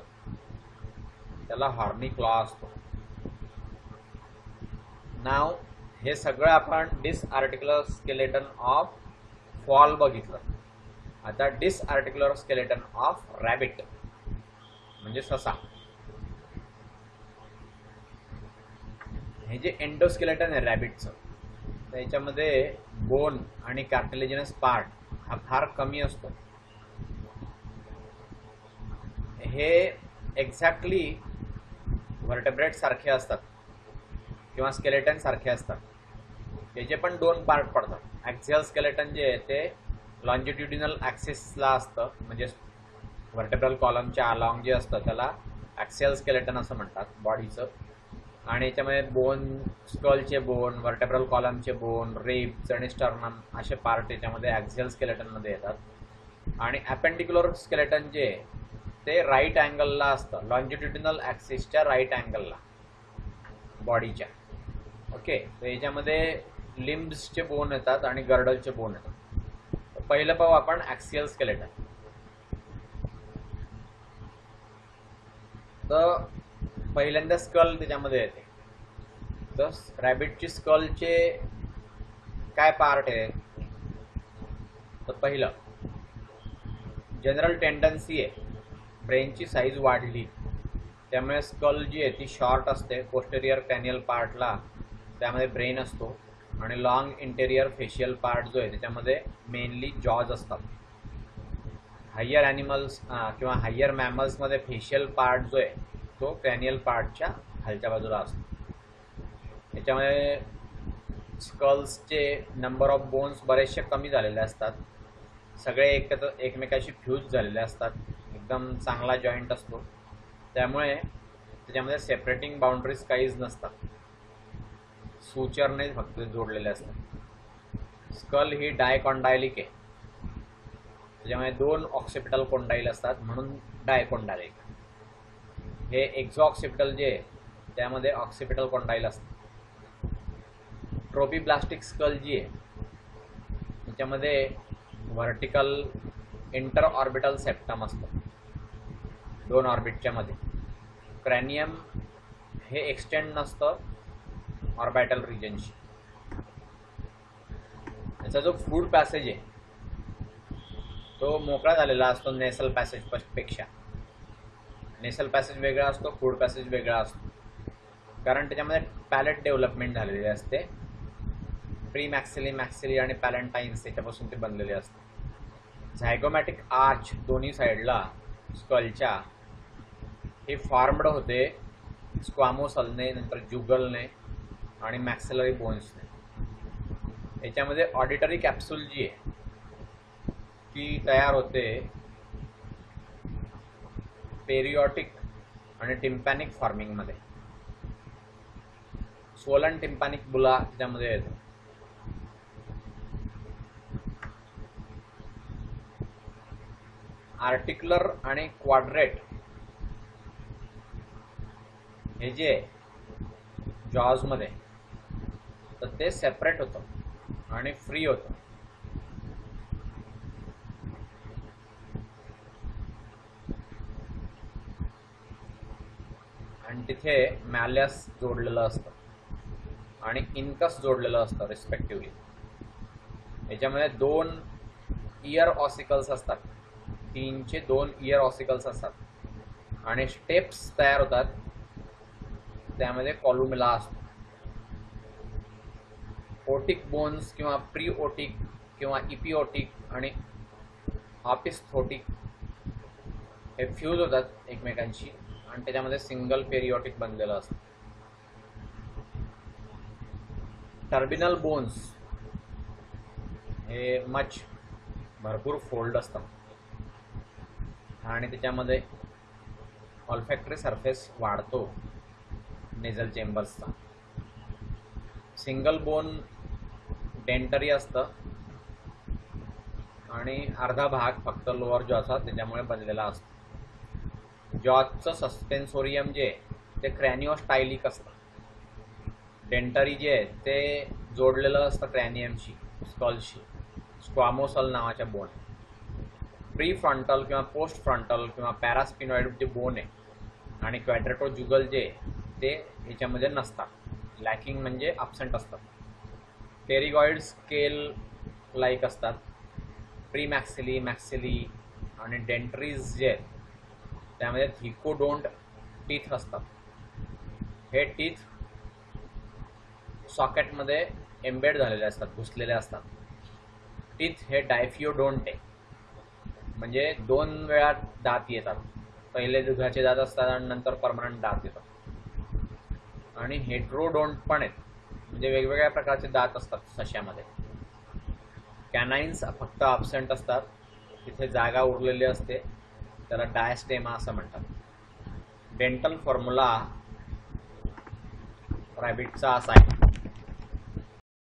त्याला हॉर्नी क्लॉ असतो. नाव हे सगळं आपण डिसआर्टिक्युलर स्केलेटन ऑफ फॉल बघितलं. आता डिसआर्टिक्युलर स्केलेटन ऑफ रॅबिट म्हणजे ससा. हे जे एंडोस्केलेटन आहे रॅबिटचं, त्याच्यामध्ये बोन आणि कार्टिलेजिनस पार्ट हा फार कमी असतो. हे एक्झॅक्टली व्हर्टेब्रेट सारखे असतात किंवा स्केलेटन सारखे असतात. त्याचे पण 2 पार्ट पडतात. ॲक्सियल स्केलेटन जे आहे ते लॉन्जिट्युडिनल ॲक्सिसला असतं, म्हणजे व्हर्टेब्रल कॉलमच्या अलॉंग जे असतं त्याला ॲक्सियल स्केलेटन असं म्हणतात बॉडीचं. आणि याच्यामध्ये bone, स्कलचे bone, vertebral कॉलमचे bone, ribs आणि स्टर्नम असे पार्ट याच्यामध्ये ॲक्सियल स्केलेटनमध्ये येतात. आणि ॲपेंडिक्युलर स्केलेटन जे ते राईट अँगलला असतं, लॉन्जिट्युडिनल ॲक्सिसच्या राईट अँगलला बॉडीच्या. ओके, तर याच्यामध्ये लिम्ब्सचे बोन येतात आणि गर्डलचे बोन येतात. पहिलं पाहू आपण ॲक्सियल स्केलेटन. तर पहिल्यांदा स्कल त्याच्यामध्ये येते. तर रॅबिटची स्कलचे काय पार्ट आहे? तर पहिलं जनरल टेंडन्सी आहे, ब्रेनची साईज वाढली त्यामुळे स्कल जी आहे ती शॉर्ट असते. पोस्टेरियर क्रॅनियल पार्टला त्यामध्ये ब्रेन असतो आणि लॉंग इंटेरियर फेशियल पार्ट जो आहे त्याच्यामध्ये मेनली जॉज असतात. हायर ॲनिमल्स किंवा हायर मॅमल्समध्ये फेशियल पार्ट जो आहे तो क्रॅनियल पार्टच्या खालच्या बाजूला असतो. त्याच्यामुळे स्कल्सचे नंबर ऑफ बोन्स बरेचसे कमी झालेले असतात. सगळे एकमेकाशी फ्यूज झालेले असतात. एकदम चांगला जॉईंट असतो. त्यामुळे त्याच्यामध्ये सेपरेटिंग बाउंड्रीज काहीच नसतात. सुचरने फक्त जोडलेले असतात. स्कल ही डायकॉन्डायलिक आहे. त्याच्यामुळे 2 ऑक्सिपिटल कोंडाईल असतात म्हणून डायकॉन्डायलिक. हे एक्झॉऑक्सिपिटल जे आहे त्यामध्ये ऑक्सिपिटल कोंडाईल असतात. ट्रोपिब्लास्टिक स्कल जी आहे त्याच्यामध्ये व्हर्टिकल इंटर ऑर्बिटल सेप्टम असतं 2 ऑर्बिटच्या मध्ये. क्रॅनियम हे एक्सटेंड नसतं ऑर्बिटल रिजनशी. त्याचा जो फूड पॅसेज आहे तो मोकळा झालेला असतो नेसल पॅसेज पेक्षा. नेसल पॅसेज वेगळा असतो, फूड पॅसेज वेगळा असतो, कारण त्याच्यामध्ये पॅलेट डेव्हलपमेंट झालेली असते. प्री मॅक्सिली, मॅक्सिली आणि पॅलेंटाईन्स त्याच्यापासून ते बनलेले असते. झायगोमॅटिक आर्च दोन्ही साईडला स्कलच्या हे फॉर्म्ड होते स्क्वामोसलने, नंतर जुगलने आणि मॅक्सिलरी बोन्सने. याच्यामध्ये ऑडिटरी कॅप्सूल जी आहे ती तयार होते पेरिओटिक आणि टिम्पॅनिक फॉर्मिंगमध्ये. स्वोलन टिम्पॅनिक बुला त्याच्यामध्ये येतो. आर्टिक्युलर आणि क्वाड्रेट हे जे जॉजमध्ये तर ते सेपरेट होतं आणि फ्री होतं. आणि तिथे मॅलियस जोडलेलं असतं आणि इनकस जोडलेलं असतं रिस्पेक्टिव्हली. याच्यामध्ये 2 इयर ऑसिकल्स असतात. 3चे 2 इयर ऑसिकल्स असतात आणि स्टेप्स तयार होतात. त्यामध्ये कॉलुमिला असतो. ओटिक बोन्स किंवा प्री ओटिक किंवा इपिओटिक आणि ऑपिस्थोटिक हे फ्यूज होतात एकमेकांशी आणि त्याच्यामध्ये सिंगल पेरिओटिक बनलेलं असतं. टर्बिनल बोन्स हे भरपूर फोल्ड असतात आणि त्याच्यामध्ये ऑल्फॅक्टरी सरफेस वाढतो नेझल चेंबर्सचा. सिंगल बोन डेंटरी असतं आणि अर्धा भाग फक्त लोअर जॉचा त्याच्यामुळे बनलेला असतो. जॉजचं सस्पेन्सोरियम जे आहे ते क्रॅनिओस्टायलिक असतं. डेंटरी जे आहे ते जोडलेलं असतं क्रॅनियमशी, स्कलशी, स्क्वामोसल नावाच्या बोन. प्री फ्रंटल किंवा पोस्ट फ्रंटल किंवा पॅरास्पिनॉइड जे बोन आहे आणि क्वॅड्रेटोजुगल जे आहे ते ह्याच्यामध्ये नसतात. लॅकिंग म्हणजे ॲब्सेंट असतात. टेरिगॉइड स्केल लाईक असतात. प्री मॅक्सिली, मॅक्सिली आणि डेंटरीज जे आहेत त्यामध्ये थिकोडोंट टीथ असतात. हे टीथ सॉकेटमध्ये एम्बेड झालेले असतात, घुसलेले असतात. टीथ हे डायफिओडोंट आहे, म्हणजे 2 वेळा दात येतात. पहिले दुधाचे दात असतात आणि नंतर परमनंट दात येतात. आणि हेट्रोडोंट पण आहेत, म्हणजे वेगवेगळ्या प्रकारचे दात असतात सश्यामध्ये. कॅनाइन्स फक्त ॲब्सेंट असतात, तिथे जागा उरलेली असते, त्याला डायस्टेमा असं म्हणतात. डेंटल फॉर्म्युला रॅबिटचा असा आहे.